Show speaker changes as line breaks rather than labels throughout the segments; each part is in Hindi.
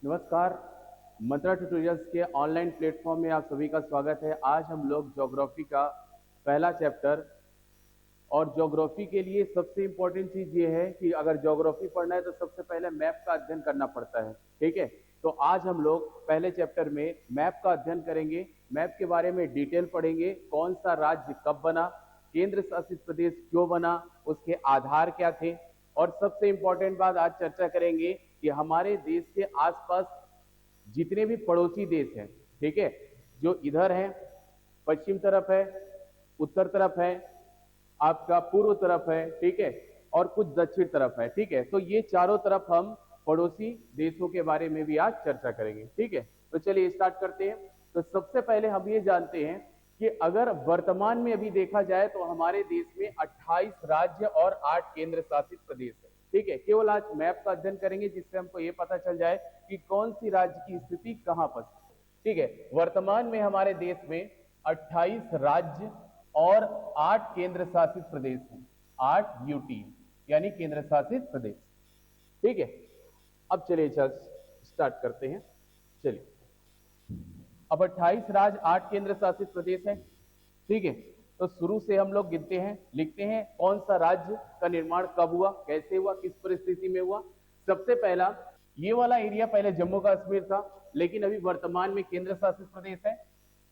नमस्कार। मंत्रा ट्यूटोरियल्स के ऑनलाइन प्लेटफॉर्म में आप सभी का स्वागत है। आज हम लोग ज्योग्राफी का पहला चैप्टर, और ज्योग्राफी के लिए सबसे इम्पोर्टेंट चीज़ ये है कि अगर ज्योग्राफी पढ़ना है तो सबसे पहले मैप का अध्ययन करना पड़ता है। ठीक है, तो आज हम लोग पहले चैप्टर में मैप का अध्ययन करेंगे। मैप के बारे में डिटेल पढ़ेंगे, कौन सा राज्य कब बना, केंद्र शासित प्रदेश क्यों बना, उसके आधार क्या थे, और सबसे इम्पोर्टेंट बात आज चर्चा करेंगे कि हमारे देश के आसपास जितने भी पड़ोसी देश हैं, ठीक है, जो इधर हैं, पश्चिम तरफ है, उत्तर तरफ है, आपका पूर्व तरफ है, ठीक है, और कुछ दक्षिण तरफ है। ठीक है, तो ये चारों तरफ हम पड़ोसी देशों के बारे में भी आज चर्चा करेंगे। ठीक है, तो चलिए स्टार्ट करते हैं। तो सबसे पहले हम ये जानते हैं कि अगर वर्तमान में अभी देखा जाए तो हमारे देश में 28 राज्य और 8 केंद्र शासित प्रदेश है। ठीक है, केवल आज मैप का अध्ययन करेंगे जिससे हमको ये पता चल जाए कि कौन सी राज्य की स्थिति कहां पर। ठीक है, वर्तमान में हमारे देश में 28 राज्य और 8 केंद्र शासित प्रदेश हैं, 8 यूटी यानी केंद्र शासित प्रदेश। ठीक है, अब चलिए स्टार्ट करते हैं। चलिए, अब 28 राज्य 8 केंद्र शासित प्रदेश है। ठीक है, तो शुरू से हम लोग गिनते हैं, लिखते हैं कौन सा राज्य का निर्माण कब हुआ, कैसे हुआ, किस परिस्थिति में हुआ। सबसे पहला ये वाला एरिया पहले जम्मू कश्मीर था, लेकिन अभी वर्तमान में केंद्र शासित प्रदेश है।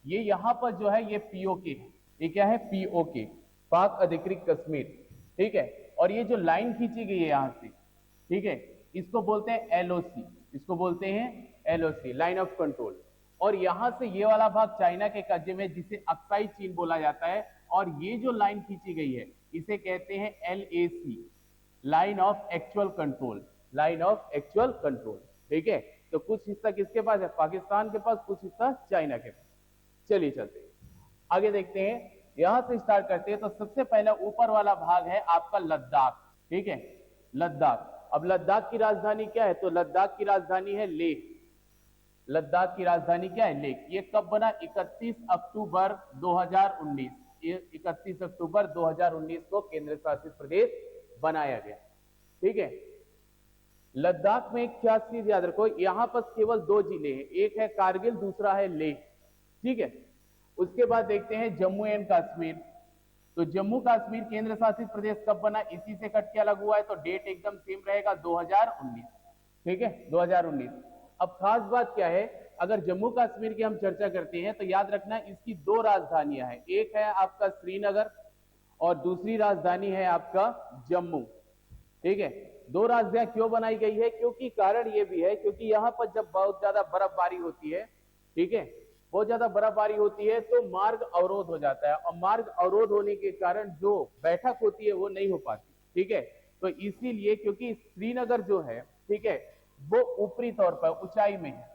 ये यहाँ पर जो है ये पीओके है। ये क्या है? पीओके, पाक अधिकृत कश्मीर। ठीक है, और ये जो लाइन खींची गई है यहाँ से, ठीक है, इसको बोलते हैं एलओसी, इसको बोलते हैं एलओसी, लाइन ऑफ कंट्रोल। और यहां से ये वाला भाग चाइना के कब्जे में, जिसे अक्साई चीन बोला जाता है। और ये जो लाइन खींची गई है इसे कहते हैं LAC, line of actual control, line of actual control. ठीक है, तो कुछ हिस्सा किसके पास है? पाकिस्तान के पास, कुछ हिस्सा चाइना के पास। चलिए चलते हैं आगे, देखते हैं, यहां से स्टार्ट करते हैं। तो सबसे पहला ऊपर वाला भाग है आपका लद्दाख। ठीक है, लद्दाख। अब लद्दाख की राजधानी क्या है? तो लद्दाख की राजधानी है लेह। लद्दाख की राजधानी क्या है? लेह। ये कब बना? 31 अक्टूबर 2019। ये 31 अक्टूबर 2019 को केंद्र शासित प्रदेश बनाया गया। ठीक है, लद्दाख में क्या चीज याद रखो, यहां पर केवल 2 जिले हैं, एक है कारगिल, दूसरा है लेह। ठीक है, उसके बाद देखते हैं जम्मू एंड कश्मीर। तो जम्मू कश्मीर केंद्र शासित प्रदेश कब बना? इसी से कट के अलग हुआ है, तो डेट एकदम सेम रहेगा, 2019। ठीक है, 2019। अब खास बात क्या है, अगर जम्मू कश्मीर की हम चर्चा करते हैं तो याद रखना इसकी 2 राजधानियां हैं, एक है आपका श्रीनगर और दूसरी राजधानी है आपका जम्मू। ठीक है, 2 राजधानियां क्यों बनाई गई है? क्योंकि कारण ये भी है क्योंकि यहां पर जब बहुत ज्यादा बर्फबारी होती है, ठीक है, बहुत ज्यादा बर्फबारी होती है तो मार्ग अवरोध हो जाता है, और मार्ग अवरोध होने के कारण जो बैठक होती है वो नहीं हो पाती। ठीक है, तो इसीलिए, क्योंकि श्रीनगर जो है, ठीक है, वो ऊपरी तौर पर ऊंचाई में है,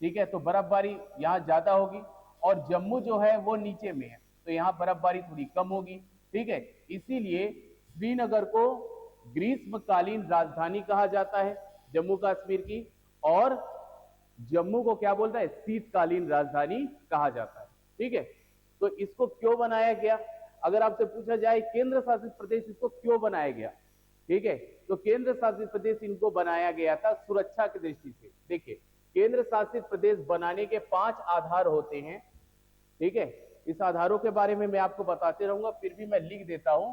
ठीक है, तो बर्फबारी यहाँ ज्यादा होगी, और जम्मू जो है वो नीचे में है, तो यहाँ बर्फबारी थोड़ी कम होगी। ठीक है, इसीलिए श्रीनगर को ग्रीष्मकालीन राजधानी कहा जाता है जम्मू कश्मीर की, और जम्मू को क्या बोलता है? शीतकालीन राजधानी कहा जाता है। ठीक है, तो इसको क्यों बनाया गया? अगर आपसे पूछा जाए केंद्र शासित प्रदेश इसको क्यों बनाया गया, ठीक है, तो केंद्र शासित प्रदेश इनको बनाया गया था सुरक्षा की दृष्टि से। देखिए, केंद्र शासित प्रदेश बनाने के 5 आधार होते हैं। ठीक है, इस आधारों के बारे में मैं आपको बताते रहूंगा, फिर भी मैं लिख देता हूं।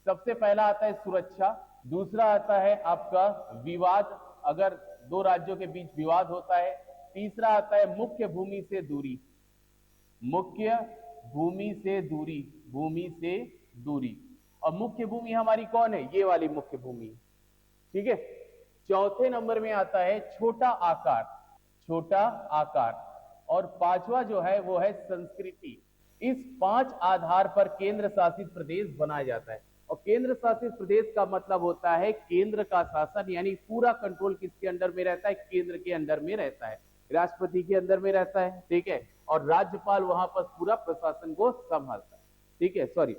सबसे पहला आता है सुरक्षा, दूसरा आता है आपका विवाद, अगर 2 राज्यों के बीच विवाद होता है, तीसरा आता है मुख्य भूमि से दूरी, मुख्य भूमि से दूरी, भूमि से दूरी। और मुख्य भूमि हमारी कौन है? ये वाली मुख्य भूमि। ठीक है, चौथे नंबर में आता है छोटा आकार, छोटा आकार, और 5वां जो है वो है संस्कृति। इस 5 आधार पर केंद्र शासित प्रदेश बनाया जाता है। और केंद्र शासित प्रदेश का मतलब होता है केंद्र का शासन, यानी पूरा कंट्रोल किसके अंडर में रहता है? केंद्र के अंडर में रहता है, राष्ट्रपति के अंदर में रहता है। ठीक है, और राज्यपाल वहां पर पूरा प्रशासन को संभालता है। ठीक है, सॉरी,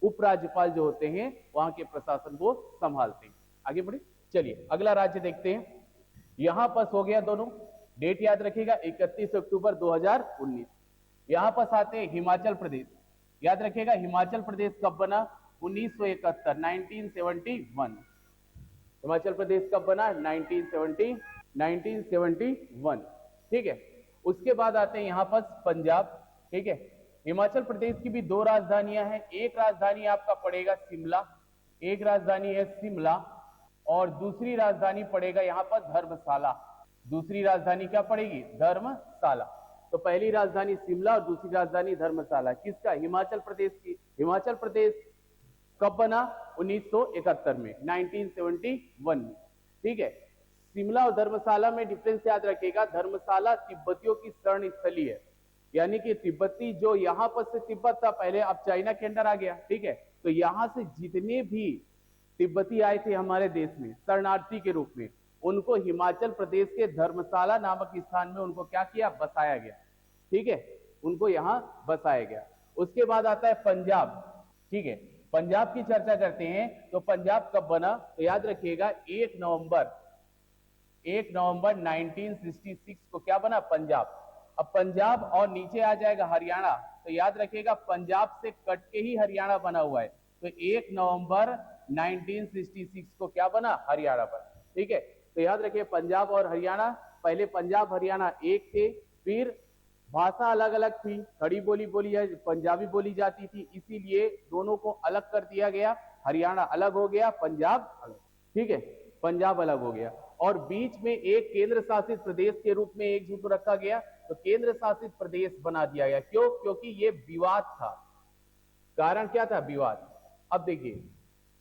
उपराज्यपाल जो होते हैं वहां के प्रशासन को संभालते हैं। आगे बढ़े, चलिए अगला राज्य देखते हैं। यहां पर हो गया दोनों, डेट याद रखिएगा 31 अक्टूबर 2019। यहां पर आते हैं हिमाचल प्रदेश। याद रखिएगा हिमाचल प्रदेश कब बना? 1971, 1971। हिमाचल प्रदेश कब बना? 1971। 1971, ठीक है। उसके बाद आते हैं यहाँ पर पंजाब, ठीक है। हिमाचल प्रदेश की भी दो राजधानियां हैं, एक राजधानी आपका पड़ेगा शिमला, एक राजधानी है शिमला और दूसरी राजधानी पड़ेगा यहाँ पर धर्मशाला। दूसरी राजधानी क्या पड़ेगी? धर्मशाला। तो पहली राजधानी शिमला और दूसरी राजधानी धर्मशाला, किसका? हिमाचल प्रदेश की। हिमाचल प्रदेश कब बना? 1971 में, 1971 में, ठीक है। शिमला और धर्मशाला में डिफरेंस याद रखिएगा, धर्मशाला तिब्बतियों की शरण स्थली है, यानी कि तिब्बती जो यहां पर से तिब्बत था पहले, अब चाइना के अंदर आ गया, ठीक है। तो यहां से जितने भी तिब्बती आए थे हमारे देश में शरणार्थी के रूप में, उनको हिमाचल प्रदेश के धर्मशाला नामक स्थान में उनको क्या किया? बसाया गया, ठीक है, उनको यहां बसाया गया। उसके बाद आता है पंजाब, ठीक है। पंजाब की चर्चा करते हैं तो पंजाब कब बना? तो याद रखिएगा 1 नवंबर 1966 को क्या बना? पंजाब। अब पंजाब और नीचे आ जाएगा हरियाणा, तो याद रखिएगा पंजाब से कट के ही हरियाणा बना हुआ है, तो 1 नवंबर 1966 को क्या बना? हरियाणा बना, ठीक है। तो याद रखिए पंजाब और हरियाणा, पहले पंजाब हरियाणा एक थे, फिर भाषा अलग अलग थी, खड़ी बोली पंजाबी बोली जाती थी, इसीलिए दोनों को अलग कर दिया गया, हरियाणा अलग हो गया, पंजाब अलग, ठीक है, पंजाब अलग हो गया। और बीच में एक केंद्र शासित प्रदेश के रूप में एकजुट रखा गया, तो केंद्र शासित प्रदेश बना दिया गया। क्यों? क्योंकि ये विवाद था। कारण क्या था? विवाद। अब देखिए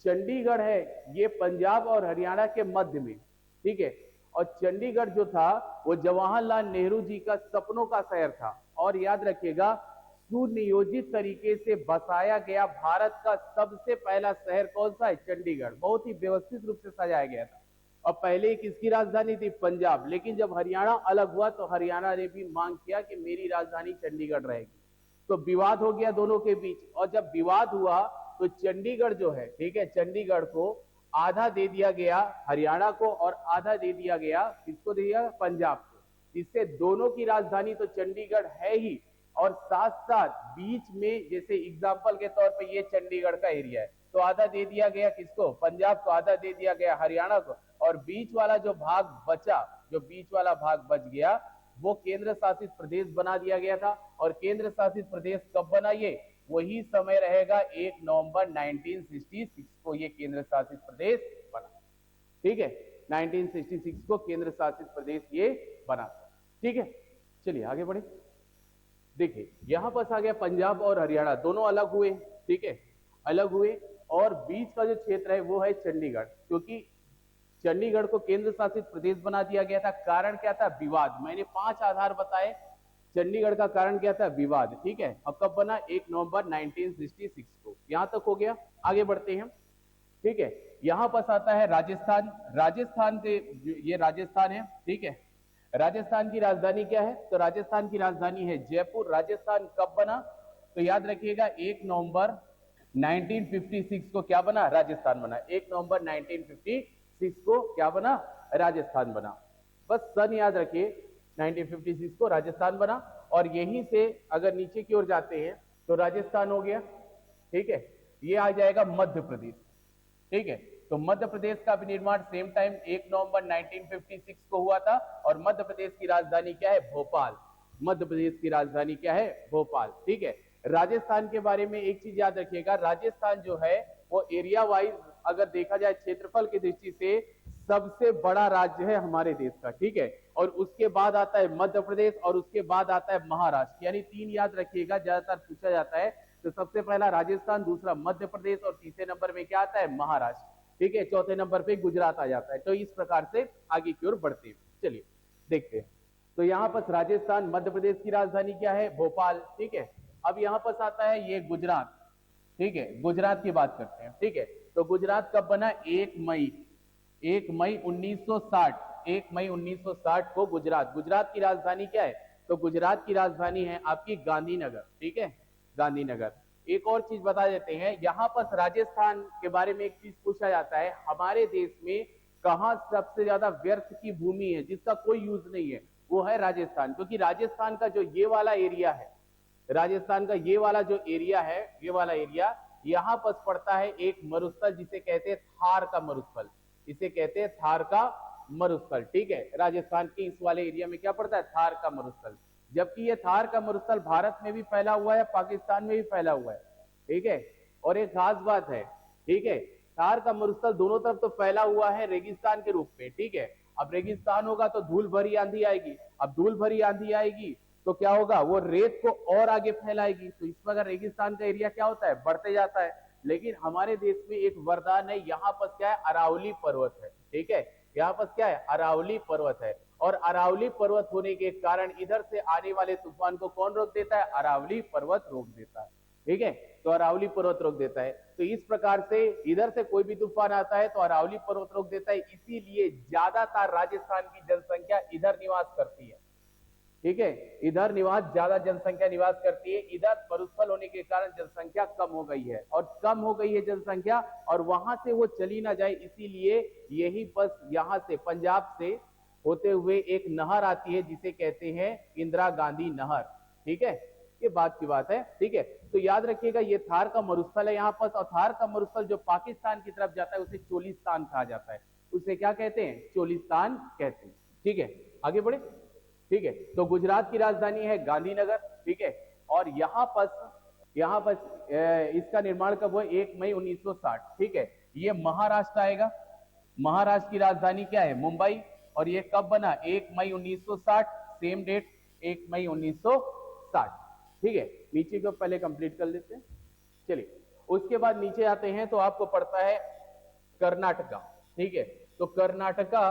चंडीगढ़ है ये पंजाब और हरियाणा के मध्य में, ठीक है, और चंडीगढ़ जो था वो जवाहरलाल नेहरू जी का सपनों का शहर था, और याद रखिएगा सुनियोजित तरीके से बसाया गया भारत का सबसे पहला शहर कौन सा है? चंडीगढ़। बहुत ही व्यवस्थित रूप से सजाया गया था। और पहले किसकी राजधानी थी? पंजाब। लेकिन जब हरियाणा अलग हुआ तो हरियाणा ने भी मांग किया कि मेरी राजधानी चंडीगढ़ रहेगी, तो विवाद हो गया दोनों के बीच। और जब विवाद हुआ तो चंडीगढ़ जो है, ठीक है, चंडीगढ़ को आधा दे दिया गया हरियाणा को और आधा दे दिया गया किसको? दिया पंजाब को। इससे दोनों की राजधानी तो चंडीगढ़ है ही, और साथ साथ बीच में, जैसे एग्जाम्पल के तौर पे ये चंडीगढ़ का एरिया है, तो आधा दे दिया गया किसको? पंजाब को, आधा दे दिया गया हरियाणा को, और बीच वाला जो भाग बचा, जो बीच वाला भाग बच गया, वो केंद्र शासित प्रदेश बना दिया गया था। और केंद्र शासित प्रदेश कब बना? ये वही समय रहेगा 1 नवंबर 1966 को ये केंद्र शासित प्रदेश बना, ठीक है, 1966 को केंद्र शासित प्रदेश ये बना, ठीक है। चलिए आगे बढ़े। देखिए यहां पर आ गया पंजाब और हरियाणा दोनों अलग हुए, ठीक है, अलग हुए, और बीच का जो क्षेत्र है वो है चंडीगढ़, क्योंकि चंडीगढ़ को केंद्र शासित प्रदेश बना दिया गया था। कारण क्या था? विवाद। मैंने 5 आधार बताए, चंडीगढ़ का कारण क्या था? विवाद, ठीक है। अब कब बना? 1 नवंबर 1966 को। यहां तक हो गया, आगे बढ़ते हैं, ठीक है। यहां पर आता है राजस्थान। राजस्थान से, ये राजस्थान है, ठीक है। राजस्थान की राजधानी क्या है? तो राजस्थान की राजधानी है जयपुर। राजस्थान कब बना? तो याद रखिएगा 1 नवंबर 1956 को क्या बना? राजस्थान बना। 1 नवंबर 1956 को क्या बना? राजस्थान बना। बस सन याद रखिए, 1956 को राजस्थान बना। और यहीं से अगर नीचे की ओर जाते हैं तो राजस्थान हो गया, ठीक है। ये आ जाएगा मध्य प्रदेश, ठीक है। तो मध्य प्रदेश का विनिर्माण सेम टाइम 1 नवंबर 1956 को हुआ था। और मध्य प्रदेश की राजधानी क्या है? भोपाल। मध्य प्रदेश की राजधानी क्या है? भोपाल, ठीक है। राजस्थान के बारे में एक चीज याद रखिएगा, राजस्थान जो है वो एरिया वाइज अगर देखा जाए क्षेत्रफल की दृष्टि से सबसे बड़ा राज्य है हमारे देश का, ठीक है। और उसके बाद आता है मध्य प्रदेश और उसके बाद आता है महाराष्ट्र, यानी 3 याद रखिएगा, ज्यादातर पूछा जाता है। तो सबसे पहला राजस्थान, दूसरा मध्य प्रदेश और तीसरे नंबर में क्या आता है? महाराष्ट्र, ठीक है। चौथे नंबर पे गुजरात आ जाता है। तो इस प्रकार से आगे की ओर बढ़ते हैं। चलिए देखते हैं। तो यहाँ पर राजस्थान, मध्य प्रदेश की राजधानी क्या है? भोपाल, ठीक है। अब यहाँ पर आता है ये गुजरात, ठीक है। गुजरात की बात करते हैं, ठीक है। तो गुजरात कब बना? 1 मई 1960, 1 मई 1960 को गुजरात। गुजरात की राजधानी क्या है? तो गुजरात की राजधानी है आपकी गांधीनगर, ठीक है, गांधीनगर। एक और चीज बता देते हैं, यहाँ पर राजस्थान के बारे में एक चीज पूछा जाता है, हमारे देश में कहाँ सबसे ज्यादा व्यर्थ की भूमि है जिसका कोई यूज नहीं है? वो है राजस्थान। क्योंकि राजस्थान का जो ये वाला एरिया है, राजस्थान का ये वाला जो एरिया है, ये वाला एरिया, यहाँ पर पड़ता है एक मरुस्थल जिसे कहते हैं थार का मरुस्थल, इसे कहते हैं थार का मरुस्थल, ठीक है। राजस्थान के इस वाले एरिया में क्या पड़ता है, थार का मरुस्थल। जबकि ये थार का मरुस्थल भारत में भी फैला हुआ है, पाकिस्तान में भी फैला हुआ है, ठीक है। और एक खास बात है, ठीक है, थार का मरुस्थल दोनों तरफ तो फैला हुआ है रेगिस्तान के रूप में, ठीक है। अब रेगिस्तान होगा तो धूल भरी आंधी आएगी, अब धूल भरी आंधी आएगी तो क्या होगा, वो रेत को और आगे फैलाएगी, तो इस प्रकार रेगिस्तान का एरिया क्या होता है, बढ़ते जाता है। लेकिन हमारे देश में एक वरदान है, यहाँ पर क्या है, अरावली पर्वत है, ठीक है। यहाँ पर क्या है, अरावली पर्वत है, और अरावली पर्वत होने के कारण इधर से आने वाले तूफान को कौन रोक देता है, अरावली पर्वत रोक देता है, ठीक है। तो अरावली पर्वत रोक देता है। तो इस प्रकार से इधर से कोई भी तूफान आता है तो अरावली पर्वत रोक देता है, इसीलिए ज्यादातर राजस्थान की जनसंख्या इधर निवास करती है, ठीक है। इधर ज्यादा जनसंख्या निवास करती है, इधर मरुस्थल होने के कारण जनसंख्या कम हो गई है, और कम हो गई है जनसंख्या, और वहां से वो चली ना जाए इसीलिए यही बस यहां से पंजाब से होते हुए एक नहर आती है जिसे कहते हैं इंदिरा गांधी नहर, ठीक है। ये बात की बात है, ठीक है। तो याद रखिएगा ये थार का मरुस्थल है यहाँ पर, और थार का मरुस्थल जो पाकिस्तान की तरफ जाता है उसे चोलिस्तान कहा जाता है, उसे क्या कहते हैं, चोलिस्तान कहते हैं, ठीक है। आगे बढ़े, ठीक है। तो गुजरात की राजधानी है गांधीनगर, ठीक है। और यहाँ पर इसका निर्माण कब हुआ, 1 मई 1960, ठीक है। ये महाराष्ट्र आएगा, महाराष्ट्र की राजधानी क्या है, मुंबई, और ये कब बना, 1 मई 1960, सेम डेट 1 मई 1960, ठीक है। नीचे को पहले कंप्लीट कर लेते हैं, चलिए। उसके बाद नीचे आते हैं तो आपको पड़ता है कर्नाटका, ठीक है। तो कर्नाटका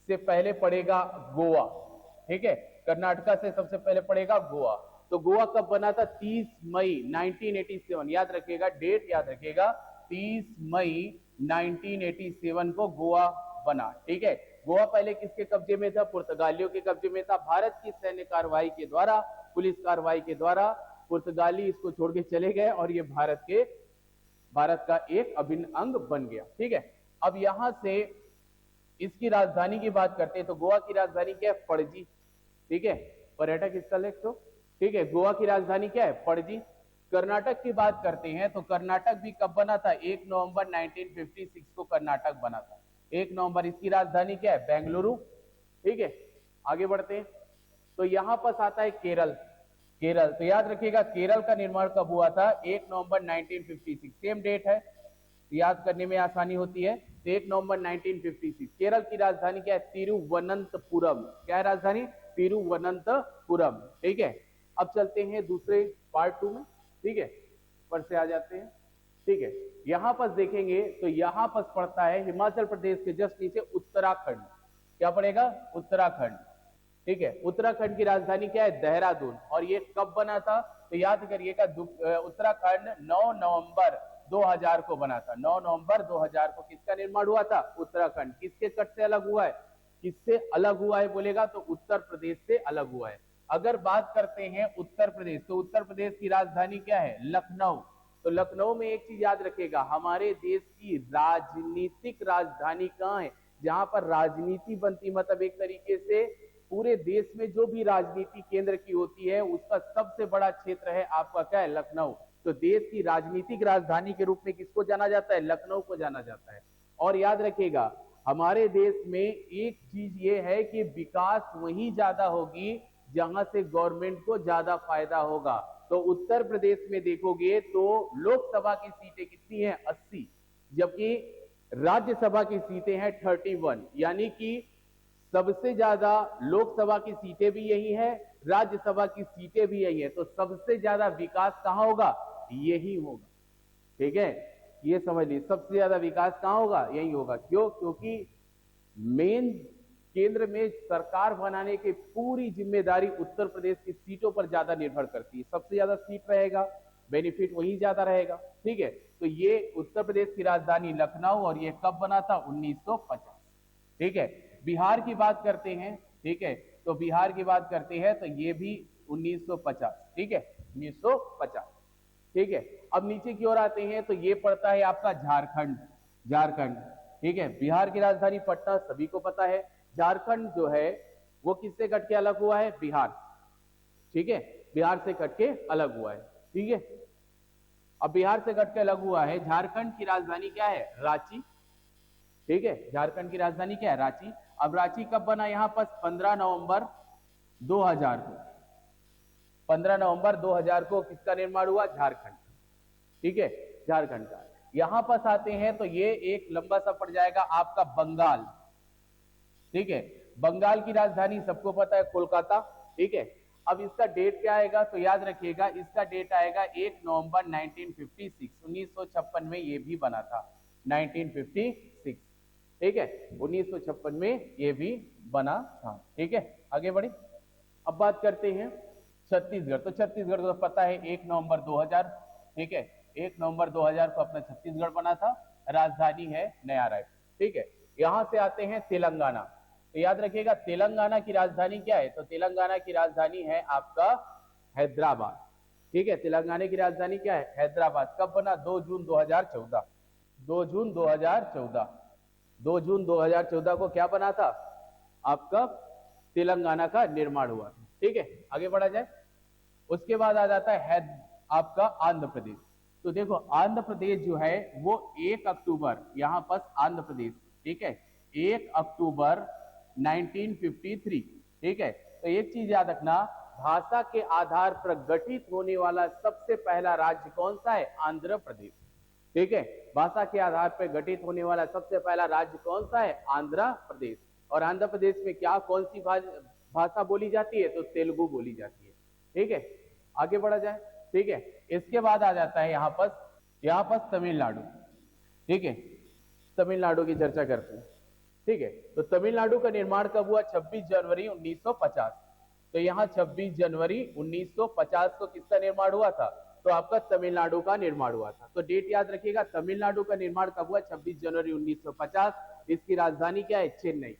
से पहले पड़ेगा गोवा, ठीक है। कर्नाटका से सबसे पहले पड़ेगा गोवा। तो गोवा कब बना था, 30 मई 1987, याद रखिएगा, डेट याद रखिएगा, 30 मई 1987 को गोवा बना, ठीक है। गोवा पहले किसके कब्जे में था, पुर्तगालियों के कब्जे में था। भारत की सैन्य कार्रवाई के द्वारा, पुलिस कार्रवाई के द्वारा पुर्तगाली इसको छोड़ के चले गए, और ये भारत का एक अभिन्न अंग बन गया, ठीक है। अब यहां से इसकी राजधानी की बात करते हैं तो गोवा की राजधानी क्या है, पणजी, ठीक है। पर्यटक स्थल है तो, ठीक है। गोवा की राजधानी क्या है, पणजी। कर्नाटक की बात करते हैं तो कर्नाटक भी कब बना था, 1 नवंबर 1956 को कर्नाटक बना था, 1 नवंबर। इसकी राजधानी क्या है, बेंगलुरु, ठीक है। आगे बढ़ते हैं तो यहां पर आता है केरल, केरल। तो याद रखिएगा केरल का निर्माण कब हुआ था, 1 नवंबर 1956, सेम डेट है, याद करने में आसानी होती है। तो 1 नवंबर 1956। केरल की राजधानी क्या है, तिरुवनंतपुरम, क्या है राजधानी, तिरुवनंतपुरम, ठीक है। अब चलते हैं दूसरे पार्ट 2 में, ठीक है, पर से आ जाते हैं, ठीक है। यहां पर देखेंगे तो यहां पर पड़ता है हिमाचल प्रदेश के जस्ट नीचे उत्तराखंड, क्या पड़ेगा, उत्तराखंड, ठीक है। उत्तराखंड की राजधानी क्या है, देहरादून। और ये कब बना था, तो याद करिएगा उत्तराखंड 9 नवंबर 2000 को बना था, 9 नवंबर 2000 को किसका निर्माण हुआ था, उत्तराखंड। किसके कट से अलग हुआ है, किससे अलग हुआ है बोलेगा तो उत्तर प्रदेश से अलग हुआ है। अगर बात करते हैं उत्तर प्रदेश, तो उत्तर प्रदेश की राजधानी क्या है, लखनऊ। तो लखनऊ में एक चीज याद रखिएगा, हमारे देश की राजनीतिक राजधानी कहां है, जहां पर राजनीति बनती, मतलब एक तरीके से पूरे देश में जो भी राजनीति केंद्र की होती है उसका सबसे बड़ा क्षेत्र है आपका क्या है, लखनऊ। तो देश की राजनीतिक राजधानी के रूप में किसको जाना जाता है, लखनऊ को जाना जाता है। और याद रखिएगा हमारे देश में एक चीज ये है कि विकास वहीं ज्यादा होगी जहां से गवर्नमेंट को ज्यादा फायदा होगा। तो उत्तर प्रदेश में देखोगे तो लोकसभा की सीटें कितनी है, 80, जबकि राज्यसभा की सीटें हैं 31, यानी कि सबसे ज्यादा लोकसभा की सीटें भी यही है, राज्यसभा की सीटें भी यही है। तो सबसे ज्यादा विकास कहां होगा, यही होगा, ठीक है। ये समझ लीजिए सबसे ज्यादा विकास कहां होगा, यही होगा। क्यों, क्योंकि मेन केंद्र में सरकार बनाने की पूरी जिम्मेदारी उत्तर प्रदेश की सीटों पर ज्यादा निर्भर करती है। सबसे ज्यादा सीट रहेगा, बेनिफिट वही ज्यादा रहेगा, ठीक है। तो ये उत्तर प्रदेश की राजधानी लखनऊ, और ये कब बना था, 1950, ठीक है। बिहार की बात करते हैं, ठीक है, तो बिहार की बात करते हैं तो ये भी 1950, ठीक है, 1950, ठीक है। अब नीचे की ओर आते हैं तो ये पड़ता है आपका झारखंड, झारखंड, ठीक है। बिहार की राजधानी पटना सभी को पता है। झारखंड जो है वो किससे कट के अलग हुआ है, बिहार, ठीक है, बिहार से कट के अलग हुआ है, ठीक है। अब बिहार से कट के अलग हुआ है, झारखंड की राजधानी क्या है, रांची, ठीक है, झारखंड की राजधानी क्या है, रांची। अब रांची कब बना यहाँ पर? 15 नवंबर 2000 को। 15 नवंबर 2000 को किसका निर्माण हुआ? झारखंड। ठीक है, झारखंड का। यहां पर आते हैं तो ये एक लंबा सा पड़ जाएगा आपका बंगाल। ठीक है, बंगाल की राजधानी सबको पता है कोलकाता। ठीक है, अब इसका डेट क्या आएगा? तो याद रखिएगा इसका डेट आएगा 1 नवंबर 1956। 1956 में ये भी बना था, 1956। ठीक है, 1956 में ये भी बना था। ठीक है, आगे बढ़े। अब बात करते हैं छत्तीसगढ़। तो छत्तीसगढ़ को तो पता है 1 नवंबर 2000। ठीक है, 1 नवंबर 2000 को अपना छत्तीसगढ़ बना था। राजधानी है नया रायपुर। ठीक है, यहां से आते हैं तेलंगाना। तो याद रखिएगा तेलंगाना की राजधानी क्या है? तो तेलंगाना की राजधानी है आपका हैदराबाद। ठीक है, तेलंगाना की राजधानी क्या है? हैदराबाद। कब बना? 2 जून 2014। 2 जून 2014। 2 जून 2014 को क्या बना था? आपका तेलंगाना का निर्माण हुआ। ठीक है, आगे बढ़ा जाए। उसके बाद आ जाता है आपका आंध्र प्रदेश। तो देखो आंध्र प्रदेश जो है वो 1 अक्टूबर, यहां पर आंध्र प्रदेश, ठीक है, 1 अक्टूबर 1953। ठीक है, तो एक चीज याद रखना, भाषा के आधार पर गठित होने वाला सबसे पहला राज्य कौन सा है? आंध्र प्रदेश। ठीक है, भाषा के आधार पर गठित होने वाला सबसे पहला राज्य कौन सा है? आंध्र प्रदेश। और आंध्र प्रदेश में क्या कौन सी भाषा बोली जाती है? तो तेलुगु बोली जाती है। ठीक है, आगे बढ़ा जाए। ठीक है, इसके बाद आ जाता है यहाँ पर तमिलनाडु। ठीक है, तमिलनाडु की चर्चा करते हैं। ठीक है, तो तमिलनाडु का निर्माण कब हुआ? 26 जनवरी 1950। तो यहाँ 26 जनवरी 1950 को किसका निर्माण हुआ था? तो आपका तमिलनाडु का निर्माण हुआ था। तो डेट याद रखिएगा, तमिलनाडु का निर्माण कब हुआ? 26 जनवरी 1950। इसकी राजधानी क्या है? चेन्नई।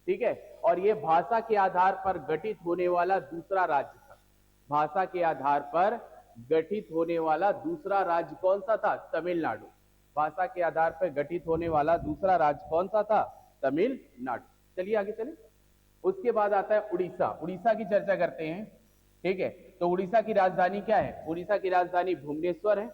ठीक है, और ये भाषा के आधार पर गठित होने वाला दूसरा राज्य था। भाषा के आधार पर गठित होने वाला दूसरा राज्य कौन सा था? तमिलनाडु। भाषा के आधार पर गठित होने वाला दूसरा राज्य कौन सा था? तमिलनाडु। चलिए आगे चले। उसके बाद आता है उड़ीसा। उड़ीसा की चर्चा करते हैं। ठीक है, तो उड़ीसा की राजधानी क्या है? उड़ीसा की राजधानी भुवनेश्वर है।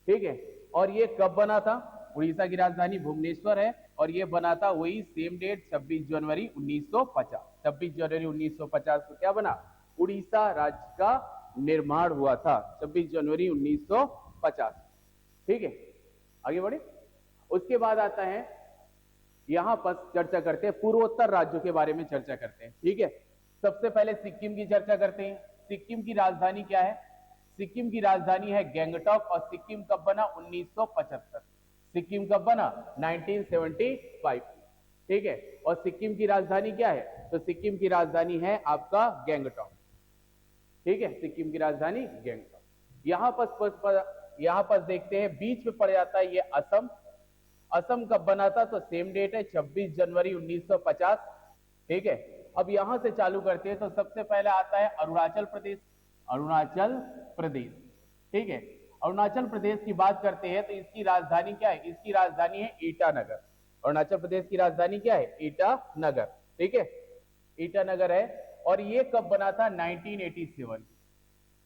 ठीक है, और ये कब बना था? उड़ीसा की राजधानी भुवनेश्वर है और ये बना था वही सेम डेट 26 जनवरी 1950। 26 जनवरी 1950 को क्या बना? उड़ीसा राज्य का निर्माण हुआ था, 26 जनवरी 1950। ठीक है, आगे बढ़े। उसके बाद आता है यहां पर चर्चा करते हैं पूर्वोत्तर राज्यों के बारे में चर्चा करते हैं। ठीक है, सबसे पहले सिक्किम की चर्चा करते हैं। सिक्किम की राजधानी क्या है? सिक्किम की राजधानी है गैंगटॉक। और सिक्किम कब बना? 1975। सिक्किम कब बना? 1975। ठीक है, और सिक्किम की राजधानी क्या है? तो सिक्किम की राजधानी है आपका गैंगटॉक। ठीक है, सिक्किम की राजधानी गैंगटॉक। यहां पर देखते हैं बीच में पड़ जाता है ये असम। असम कब बना था? तो सेम डेट है 26 जनवरी 1950। ठीक है, अब यहां से चालू करते हैं तो सबसे पहले आता है अरुणाचल प्रदेश। अरुणाचल प्रदेश। ठीक है, अरुणाचल प्रदेश की बात करते हैं तो इसकी राजधानी क्या है? इसकी राजधानी है ईटानगर। अरुणाचल प्रदेश की राजधानी क्या है? ईटानगर। ठीक है, ईटानगर है। और ये कब बना था? 1987,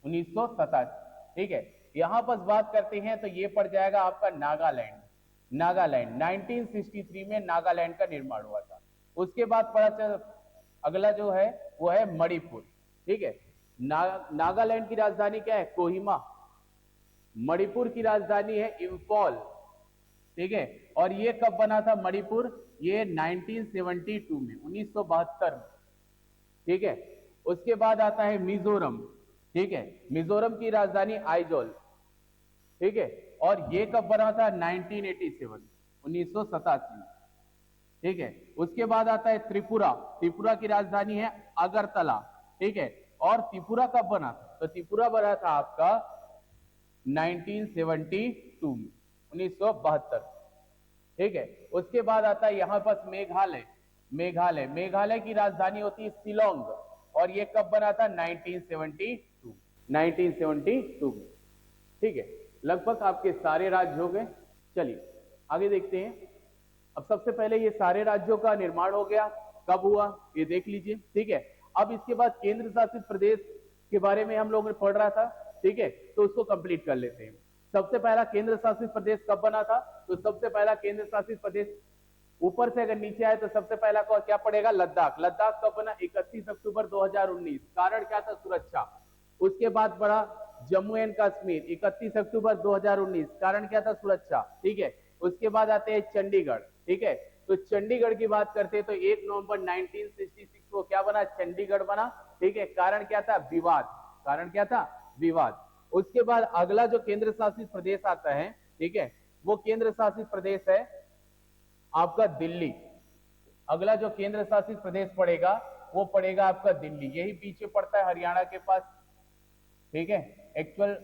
1987। ठीक है, यहां पर बात करते हैं तो ये पड़ जाएगा आपका नागालैंड। नागालैंड 1963 में नागालैंड का निर्माण हुआ था। उसके बाद अगला जो है वो है मणिपुर। ठीक है, नागालैंड की राजधानी क्या है? कोहिमा। मणिपुर की राजधानी है इंफॉल। ठीक है, और ये कब बना था मणिपुर? ये 1972 में, 1972 में। ठीक है, उसके बाद आता है मिजोरम। ठीक है, मिजोरम की राजधानी आइजोल। ठीक है, और ये कब बना था? 1987, 1987। ठीक है, उसके बाद आता है त्रिपुरा। त्रिपुरा की राजधानी है अगरतला। ठीक है, और त्रिपुरा कब बना? तो त्रिपुरा बना था आपका 1972 में, 1972। ठीक है, उसके बाद आता है यहां पर मेघालय। मेघालय, मेघालय की राजधानी होती है शिलोंग। और ये कब बना था? 1972, 1972 में। ठीक है, लगभग आपके सारे राज्य हो गए। चलिए आगे देखते हैं। अब सबसे पहले ये सारे राज्यों का निर्माण हो गया, कब हुआ ये देख लीजिए। ठीक है, अब इसके बाद केंद्र शासित प्रदेश के बारे में हम लोगों ने पढ़ रहा था। ठीक है, तो उसको कंप्लीट कर लेते हैं। सबसे पहला केंद्र शासित प्रदेश कब बना था? तो सबसे पहला केंद्र शासित प्रदेश ऊपर से अगर नीचे आए तो सबसे पहला क्या पड़ेगा, लद्दाख। लद्दाख कब बना, 31 अक्टूबर 2019। कारण क्या था, सुरक्षा। उसके बाद बढ़ा जम्मू एंड कश्मीर, 31 अक्टूबर 2019। कारण क्या था, सुरक्षा। ठीक है, उसके बाद आते हैं चंडीगढ़। ठीक है, तो चंडीगढ़ की बात करते हैं तो 1 नवंबर 1966 को क्या बना, चंडीगढ़ बना। ठीक है, कारण क्या था, विवाद। कारण क्या था, विवाद। उसके बाद अगला जो केंद्र शासित प्रदेश आता है, ठीक है, वो केंद्र शासित प्रदेश है आपका दिल्ली। अगला जो केंद्र शासित प्रदेश पड़ेगा वो पड़ेगा आपका दिल्ली। यही पीछे पड़ता है हरियाणा के पास। ठीक है, एक्चुअल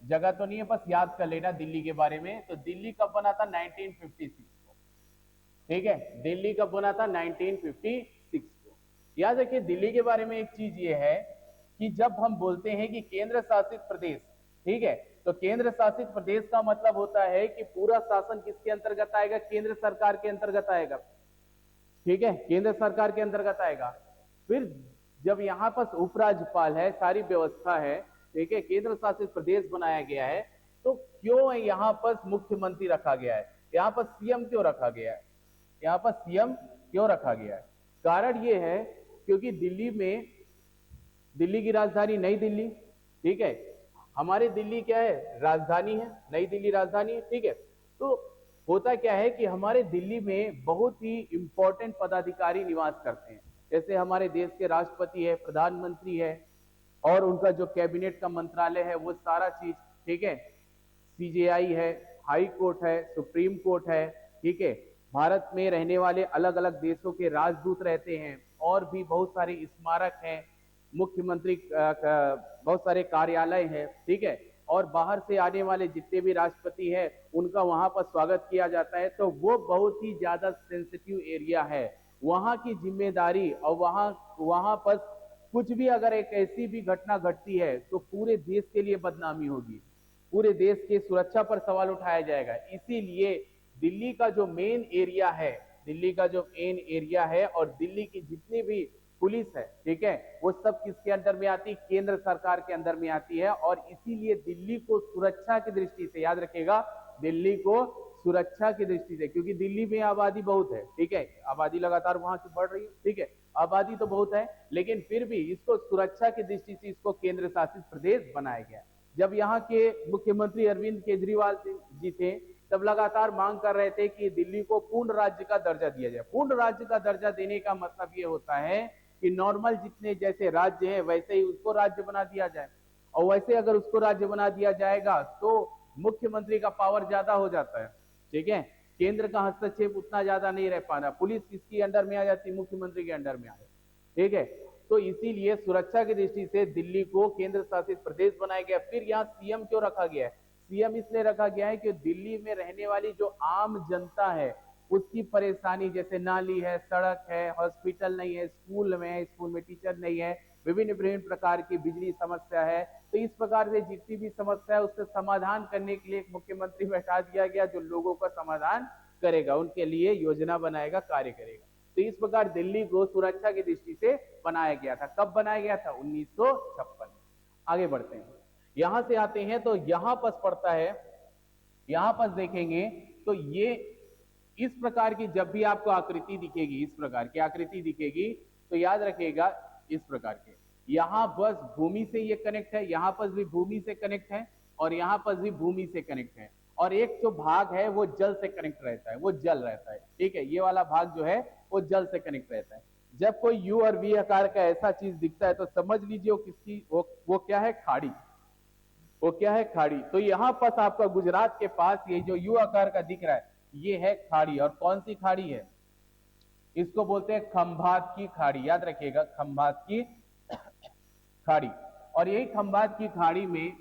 जगह तो नहीं है, बस याद कर लेना दिल्ली के बारे में। तो दिल्ली कब बना था, 1956 को। ठीक है, दिल्ली कब बना था, 1956 को। याद रखिए दिल्ली के बारे में एक चीज ये है कि जब हम बोलते हैं कि केंद्र शासित प्रदेश, ठीक है, तो केंद्र शासित प्रदेश का मतलब होता है कि पूरा शासन किसके अंतर्गत आएगा, केंद्र सरकार के अंतर्गत आएगा। ठीक है, केंद्र सरकार के अंतर्गत आएगा। फिर जब यहाँ पर उपराज्यपाल है, सारी व्यवस्था है, ठीक है, केंद्र शासित प्रदेश बनाया गया है, तो क्यों यहाँ पर मुख्यमंत्री रखा गया है, यहाँ पर सीएम क्यों रखा गया है, यहाँ पर सीएम क्यों रखा गया है? कारण ये है क्योंकि दिल्ली की राजधानी नई दिल्ली। ठीक है, हमारे दिल्ली क्या है, राजधानी है, नई दिल्ली राजधानी है। ठीक है, तो होता क्या है कि हमारे दिल्ली में बहुत ही इंपॉर्टेंट पदाधिकारी निवास करते हैं। जैसे हमारे देश के राष्ट्रपति है, प्रधानमंत्री है, और उनका जो कैबिनेट का मंत्रालय है वो सारा चीज। ठीक है, सीजेआई है, हाई कोर्ट है, सुप्रीम कोर्ट है। ठीक है, भारत में रहने वाले अलग अलग देशों के राजदूत रहते हैं, और भी बहुत सारे स्मारक हैं, मुख्यमंत्री बहुत सारे कार्यालय हैं। ठीक है, और बाहर से आने वाले जितने भी राष्ट्रपति हैं उनका वहां पर स्वागत किया जाता है। तो वो बहुत ही ज्यादा सेंसिटिव एरिया है, वहां की जिम्मेदारी, और वहां पर कुछ भी अगर एक ऐसी भी घटना घटती है तो पूरे देश के लिए बदनामी होगी, पूरे देश की सुरक्षा पर सवाल उठाया जाएगा। इसीलिए दिल्ली का जो मेन एरिया है, दिल्ली का जो मेन एरिया है और दिल्ली की जितनी भी पुलिस है, ठीक है, वो सब किसके अंदर में आती है, केंद्र सरकार के अंदर में आती है। और इसीलिए दिल्ली को सुरक्षा की दृष्टि से, याद रखिएगा, दिल्ली को सुरक्षा की दृष्टि से, क्योंकि दिल्ली में आबादी बहुत है। ठीक है, आबादी लगातार वहां की बढ़ रही है। ठीक है, आबादी तो बहुत है, लेकिन फिर भी इसको सुरक्षा की दृष्टि से इसको केंद्र शासित प्रदेश बनाया गया। जब यहाँ के मुख्यमंत्री अरविंद केजरीवाल जी थे तब लगातार मांग कर रहे थे कि दिल्ली को पूर्ण राज्य का दर्जा दिया जाए। पूर्ण राज्य का दर्जा देने का मतलब ये होता है कि नॉर्मल जितने जैसे राज्य हैं वैसे ही उसको राज्य बना दिया जाए। और वैसे अगर उसको राज्य बना दिया जाएगा तो मुख्यमंत्री का पावर ज्यादा हो जाता है। ठीक है, केंद्र का हस्तक्षेप उतना ज्यादा नहीं रह पाना, पुलिस किसकी अंडर में आ जाती, मुख्यमंत्री के अंडर में आ जाती। ठीक है, तो इसीलिए सुरक्षा की दृष्टि से दिल्ली को केंद्र शासित प्रदेश बनाया गया। फिर यहाँ सीएम क्यों रखा गया है, सीएम इसलिए रखा गया है कि दिल्ली में रहने वाली जो आम जनता है उसकी परेशानी, जैसे नाली है, सड़क है, हॉस्पिटल नहीं है, स्कूल में टीचर नहीं है, विभिन्न प्रकार की बिजली समस्या है। तो इस प्रकार से जितनी भी समस्या है उसका समाधान करने के लिए एक मुख्यमंत्री बैठा दिया गया जो लोगों का समाधान करेगा, उनके लिए योजना बनाएगा, कार्य करेगा। तो इस प्रकार दिल्ली को सुरक्षा की दृष्टि से बनाया गया था। कब बनाया गया था, 1956। आगे बढ़ते हैं, यहां से आते हैं तो यहां पर पड़ता है, यहां पर देखेंगे तो ये इस प्रकार की जब भी आपको आकृति दिखेगी, इस प्रकार की आकृति दिखेगी तो याद रखिएगा इस प्रकार के, यहां बस भूमि से ये कनेक्ट है, यहां पर भी भूमि से कनेक्ट है, और यहां पर भी भूमि से कनेक्ट है, और एक जो भाग है वो जल से कनेक्ट रहता है, वो जल रहता है। ठीक है, ये वाला भाग जो है वो जल से कनेक्ट रहता है। जब कोई यू और वी आकार का ऐसा चीज दिखता है तो समझ लीजिए वो किसकी, वो क्या है, खाड़ी। वो क्या है, खाड़ी। तो यहां पर आपका गुजरात के पास ये जो यू आकार का दिख रहा है ये है खाड़ी। और कौन सी खाड़ी है, इसको बोलते हैं खंभात की खाड़ी। याद रखिएगा, खंभात की खाड़ी। और यही खंभात की खाड़ी में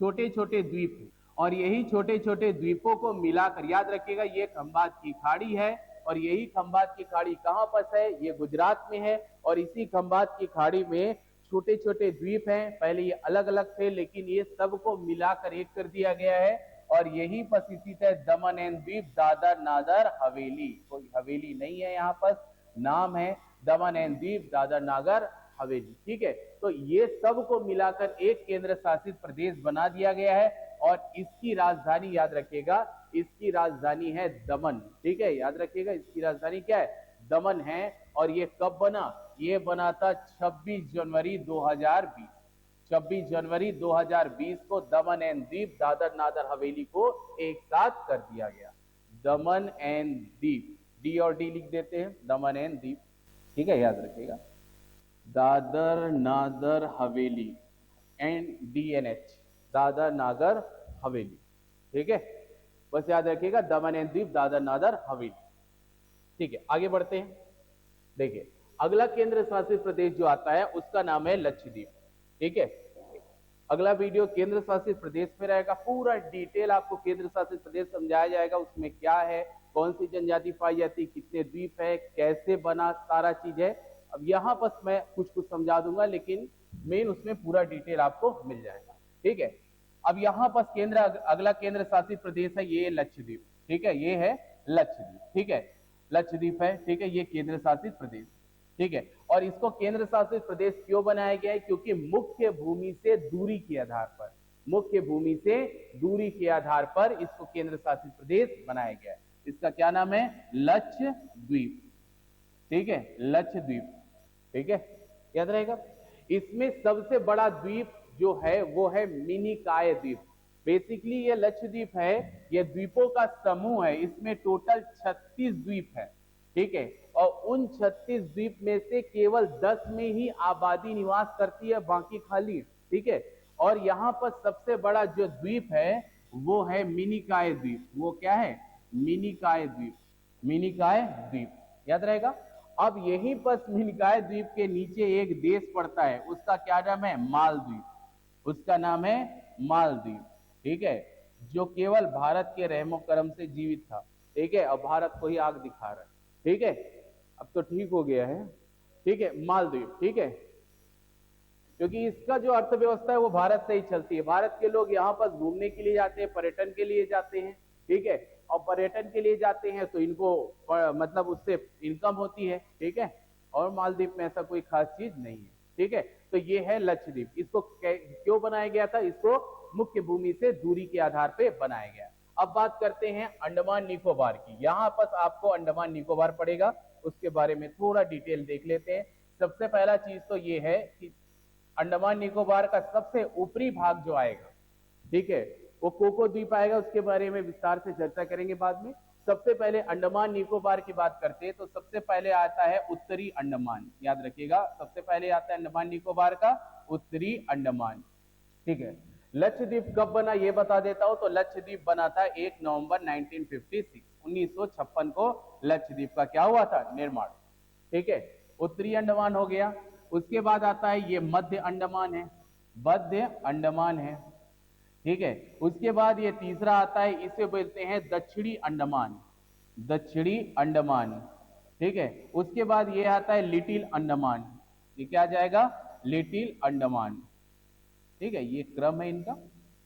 छोटे छोटे द्वीप हैं, और यही छोटे छोटे द्वीपों को मिलाकर, याद रखिएगा, ये खंभात की खाड़ी है। और यही खंभात की खाड़ी कहां पर है, ये गुजरात में है। और इसी खंभात की खाड़ी में छोटे छोटे द्वीप हैं, पहले ये अलग अलग थे लेकिन ये सबको मिलाकर एक कर दिया गया है। और यही पर स्थित है दमन एंड द्वीप, दादर नागर हवेली। कोई हवेली नहीं है यहाँ पर, नाम है दमन एंड द्वीप, दादर नागर हवेली। ठीक है, तो ये सबको मिलाकर एक केंद्र शासित प्रदेश बना दिया गया है। और इसकी राजधानी याद रखिएगा इसकी राजधानी है दमन। ठीक है, याद रखिएगा इसकी राजधानी क्या है, दमन है। और ये कब बना, ये बना था 26 जनवरी 2020। 26 जनवरी 2020 को दमन एंड दीप, दादर नागर हवेली को एक साथ कर दिया गया। दमन एंड दीप, डी और डी लिख देते हैं, दमन एंड दीप। ठीक है, याद रखिएगा दादर नागर हवेली एंड DNH, दादर नागर हवेली। ठीक है, बस याद रखिएगा दमन एंड दीप, दादर नागर हवेली। ठीक है, आगे बढ़ते हैं। देखिए अगला केंद्र शासित प्रदेश जो आता है उसका नाम है लक्षद्वीप। ठीक है, अगला वीडियो केंद्र शासित प्रदेश में रहेगा, पूरा डिटेल आपको केंद्र शासित प्रदेश समझाया जाएगा, उसमें क्या है, कौन सी जनजाति पाई जाती, कितने द्वीप है, कैसे बना, सारा चीज है। अब यहाँ बस मैं कुछ कुछ समझा दूंगा, लेकिन मेन उसमें पूरा डिटेल आपको मिल जाएगा। ठीक है, अब यहाँ पर केंद्र, अगला केंद्र शासित प्रदेश है ये लक्षद्वीप। ठीक है, ये है लक्षद्वीप। ठीक है, लक्षद्वीप है। ठीक है, ये केंद्र शासित प्रदेश। ठीक है, और इसको केंद्र शासित प्रदेश क्यों बनाया गया है, क्योंकि मुख्य भूमि से दूरी के आधार पर, मुख्य भूमि से दूरी के आधार पर इसको केंद्र शासित प्रदेश बनाया गया है। इसका क्या नाम है, लक्षद्वीप। ठीक है, लक्षद्वीप। ठीक है, याद रहेगा। इसमें सबसे बड़ा द्वीप जो है वो है मिनिकॉय द्वीप। बेसिकली ये लक्षद्वीप है, ये द्वीपों का समूह है, इसमें टोटल 36 द्वीप है। ठीक है, और उन 36 द्वीप में से केवल 10 में ही आबादी निवास करती है, बाकी खाली। ठीक है, और यहाँ पर सबसे बड़ा जो द्वीप है वो है मिनिकॉय द्वीप। वो क्या है, मिनिकॉय द्वीप, मिनिकॉय द्वीप, याद रहेगा। अब यहीं पर मिनिकॉय द्वीप के नीचे एक देश पड़ता है, उसका क्या नाम है, मालदीव। उसका नाम है मालदीव। ठीक है, जो केवल भारत के रहमो करम से जीवित था। ठीक है, और भारत को ही आग दिखा रहा है। ठीक है, अब तो ठीक हो गया है। ठीक है, मालदीव। ठीक है, क्योंकि इसका जो अर्थव्यवस्था है वो भारत से ही चलती है। भारत के लोग यहाँ पर घूमने के लिए जाते हैं, पर्यटन के लिए जाते हैं। ठीक है, और पर्यटन के लिए जाते हैं तो इनको मतलब उससे इनकम होती है। ठीक है, और मालदीव में ऐसा कोई खास चीज नहीं है। ठीक है, तो ये है लक्षद्वीप। इसको क्यों बनाया गया था, इसको मुख्य भूमि से दूरी के आधार पे बनाया गया। अब बात करते हैं अंडमान निकोबार की। यहाँ पर आपको अंडमान निकोबार पड़ेगा, उसके बारे में थोड़ा डिटेल देख लेते हैं। सबसे पहला चीज तो ये है कि अंडमान निकोबार का सबसे ऊपरी भाग जो आएगा, ठीक है, वो कोको द्वीप आएगा, उसके बारे में विस्तार से चर्चा करेंगे बाद में। सबसे पहले अंडमान निकोबार की बात करते हैं तो सबसे पहले आता है उत्तरी अंडमान। याद रखिएगा, सबसे पहले आता है अंडमान निकोबार का उत्तरी अंडमान। ठीक है, लक्षद्वीप कब बना ये बता देता हूं। तो लक्षद्वीप बना था 1 नवंबर 1956, 1956 को लक्षद्वीप का क्या हुआ था, निर्माण। ठीक है, उत्तरी अंडमान हो गया। उसके बाद आता है ये मध्य अंडमान है, मध्य अंडमान है। ठीक है, उसके बाद ये तीसरा आता है, इसे बोलते हैं दक्षिणी अंडमान, दक्षिणी अंडमान। ठीक है, उसके बाद ये आता है लिटिल अंडमान। ये क्या आ जाएगा, लिटिल अंडमान। ठीक है, ये क्रम है इनका।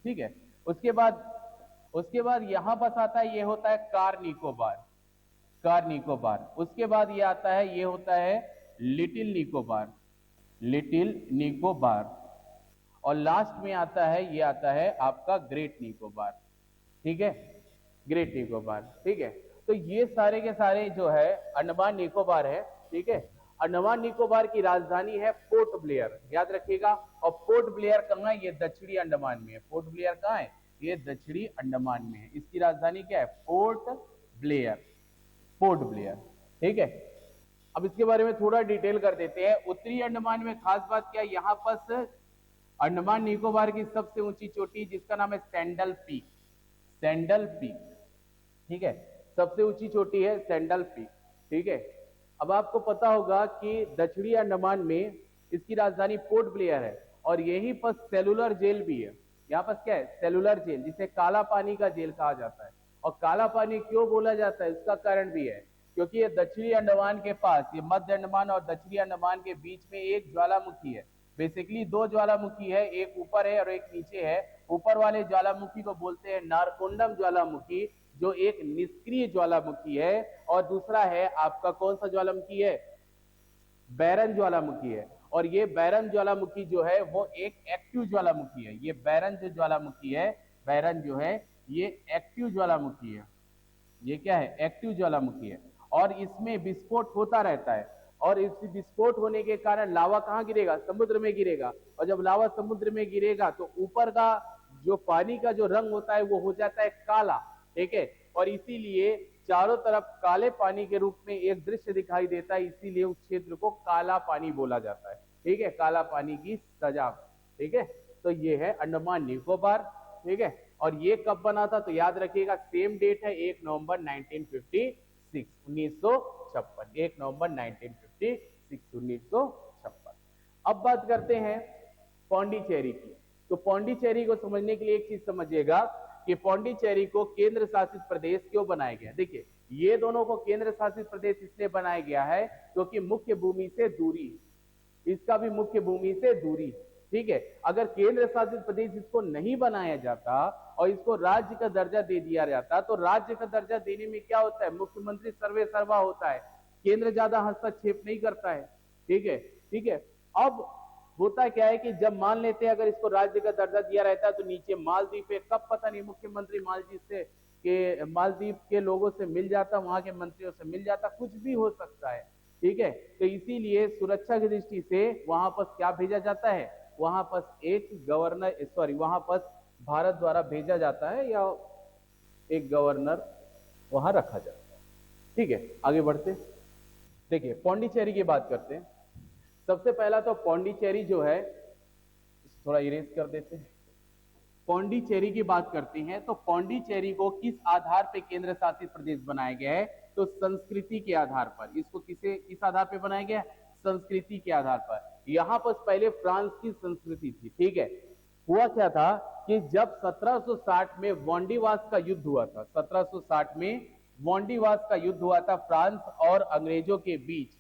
ठीक है, उसके बाद यहां पास आता है, ये होता है कार निकोबार, कार निकोबार। उसके बाद ये आता है, ये होता है लिटिल निकोबार, लिटिल निकोबार। और लास्ट में आता है, ये आता है आपका ग्रेट निकोबार। ठीक है, ग्रेट निकोबार। ठीक है, तो ये सारे के सारे जो है अंडमान निकोबार है। ठीक है, अंडमान निकोबार की राजधानी है पोर्ट ब्लेयर, याद रखिएगा। और पोर्ट ब्लेयर कहाँ है, ये दक्षिणी अंडमान में है। पोर्ट ब्लेयर कहाँ है, ये दक्षिणी अंडमान में है। इसकी राजधानी क्या है, पोर्ट ब्लेयर, पोर्ट ब्लेयर। ठीक है, अब इसके बारे में थोड़ा डिटेल कर देते हैं। उत्तरी अंडमान में खास बात क्या है, यहाँ पर अंडमान निकोबार की सबसे ऊंची चोटी जिसका नाम है सैंडल पीक, सैंडल पीक। ठीक है, सबसे ऊंची चोटी है सैंडल पीक। ठीक है, अब आपको पता होगा कि दक्षिणी अंडमान में इसकी राजधानी पोर्ट ब्लेयर है, और यहीं पर सेलुलर जेल भी है। यहाँ पर क्या है, सेलुलर जेल, जिसे काला पानी का जेल कहा जाता है। और काला पानी क्यों बोला जाता है, इसका कारण भी है, क्योंकि ये दक्षिणी अंडमान के पास, ये मध्य अंडमान और दक्षिणी अंडमान के बीच में एक ज्वालामुखी है। बेसिकली दो ज्वालामुखी है, एक ऊपर है और एक नीचे है। ऊपर वाले ज्वालामुखी को बोलते हैं नारकोंडम ज्वालामुखी, जो एक निष्क्रिय ज्वालामुखी है। और दूसरा है आपका कौन सा ज्वालामुखी है, बैरन ज्वालामुखी है। और ये बैरन ज्वालामुखी जो है वो एक एक्टिव ज्वालामुखी है। ये बैरन जो ज्वालामुखी है, बैरन जो है ये एक्टिव ज्वालामुखी है। ये क्या है? एक्टिव ज्वालामुखी है और इसमें विस्फोट होता रहता है और इस विस्फोट होने के कारण लावा कहाँ गिरेगा? समुद्र में गिरेगा और जब लावा समुद्र में गिरेगा तो ऊपर का जो पानी का जो रंग होता है वो हो जाता है काला, ठीक है, और इसीलिए चारों तरफ काले पानी के रूप में एक दृश्य दिखाई देता है, इसीलिए उस क्षेत्र को काला पानी बोला जाता है, ठीक है, काला पानी की सजा, ठीक है। तो ये है अंडमान निकोबार, ठीक है, और ये कब बना था? तो याद रखिएगा सेम डेट है 1 नवंबर 1956, 1956, 1 नवंबर 1956, 1956। अब बात करते हैं पौंडीचेरी की। तो पौंडीचेरी को समझने के लिए एक चीज समझिएगा कि पौंडीचेरी को केंद्र शासित प्रदेश क्यों बनाया गया। देखिए, ये दोनों को केंद्र शासित प्रदेश इसलिए बनाया गया है क्योंकि मुख्य भूमि से दूरी, इसका भी मुख्य भूमि से दूरी, ठीक है। अगर केंद्र शासित प्रदेश इसको नहीं बनाया जाता और इसको राज्य का दर्जा दे दिया जाता तो राज्य का दर्जा देने में क्या होता है? मुख्यमंत्री सर्वे सर्वा होता है, केंद्र ज्यादा हस्तक्षेप नहीं करता है, ठीक है, ठीक है। अब होता क्या है कि जब मान लेते हैं अगर इसको राज्य का दर्जा दिया रहता है तो नीचे मालदीव है, कब पता नहीं मुख्यमंत्री मालदीव के लोगों से मिल जाता, वहां के मंत्रियों से मिल जाता, कुछ भी हो सकता है, ठीक है। तो इसीलिए सुरक्षा की दृष्टि से वहां पर क्या भेजा जाता है? वहां पर एक गवर्नर, वहां पर भारत द्वारा भेजा जाता है या एक गवर्नर वहां रखा जाता है, ठीक है। आगे बढ़ते, देखिए पौंडीचेरी की बात करते हैं। सबसे पहला तो पौंडीचेरी जो है, थोड़ा इरेज कर देते हैं। पौंडीचेरी की बात करते हैं तो पौंडीचेरी को किस आधार पे केंद्र शासित प्रदेश बनाया गया है? तो संस्कृति के आधार पर। इसको किस आधार पे बनाया गया? संस्कृति के आधार पर। यहां पर पहले फ्रांस की संस्कृति थी, ठीक है। हुआ क्या था कि जब 1760 में वांडीवास का युद्ध हुआ था, 1760 में वांडीवास का युद्ध हुआ था फ्रांस और अंग्रेजों के बीच,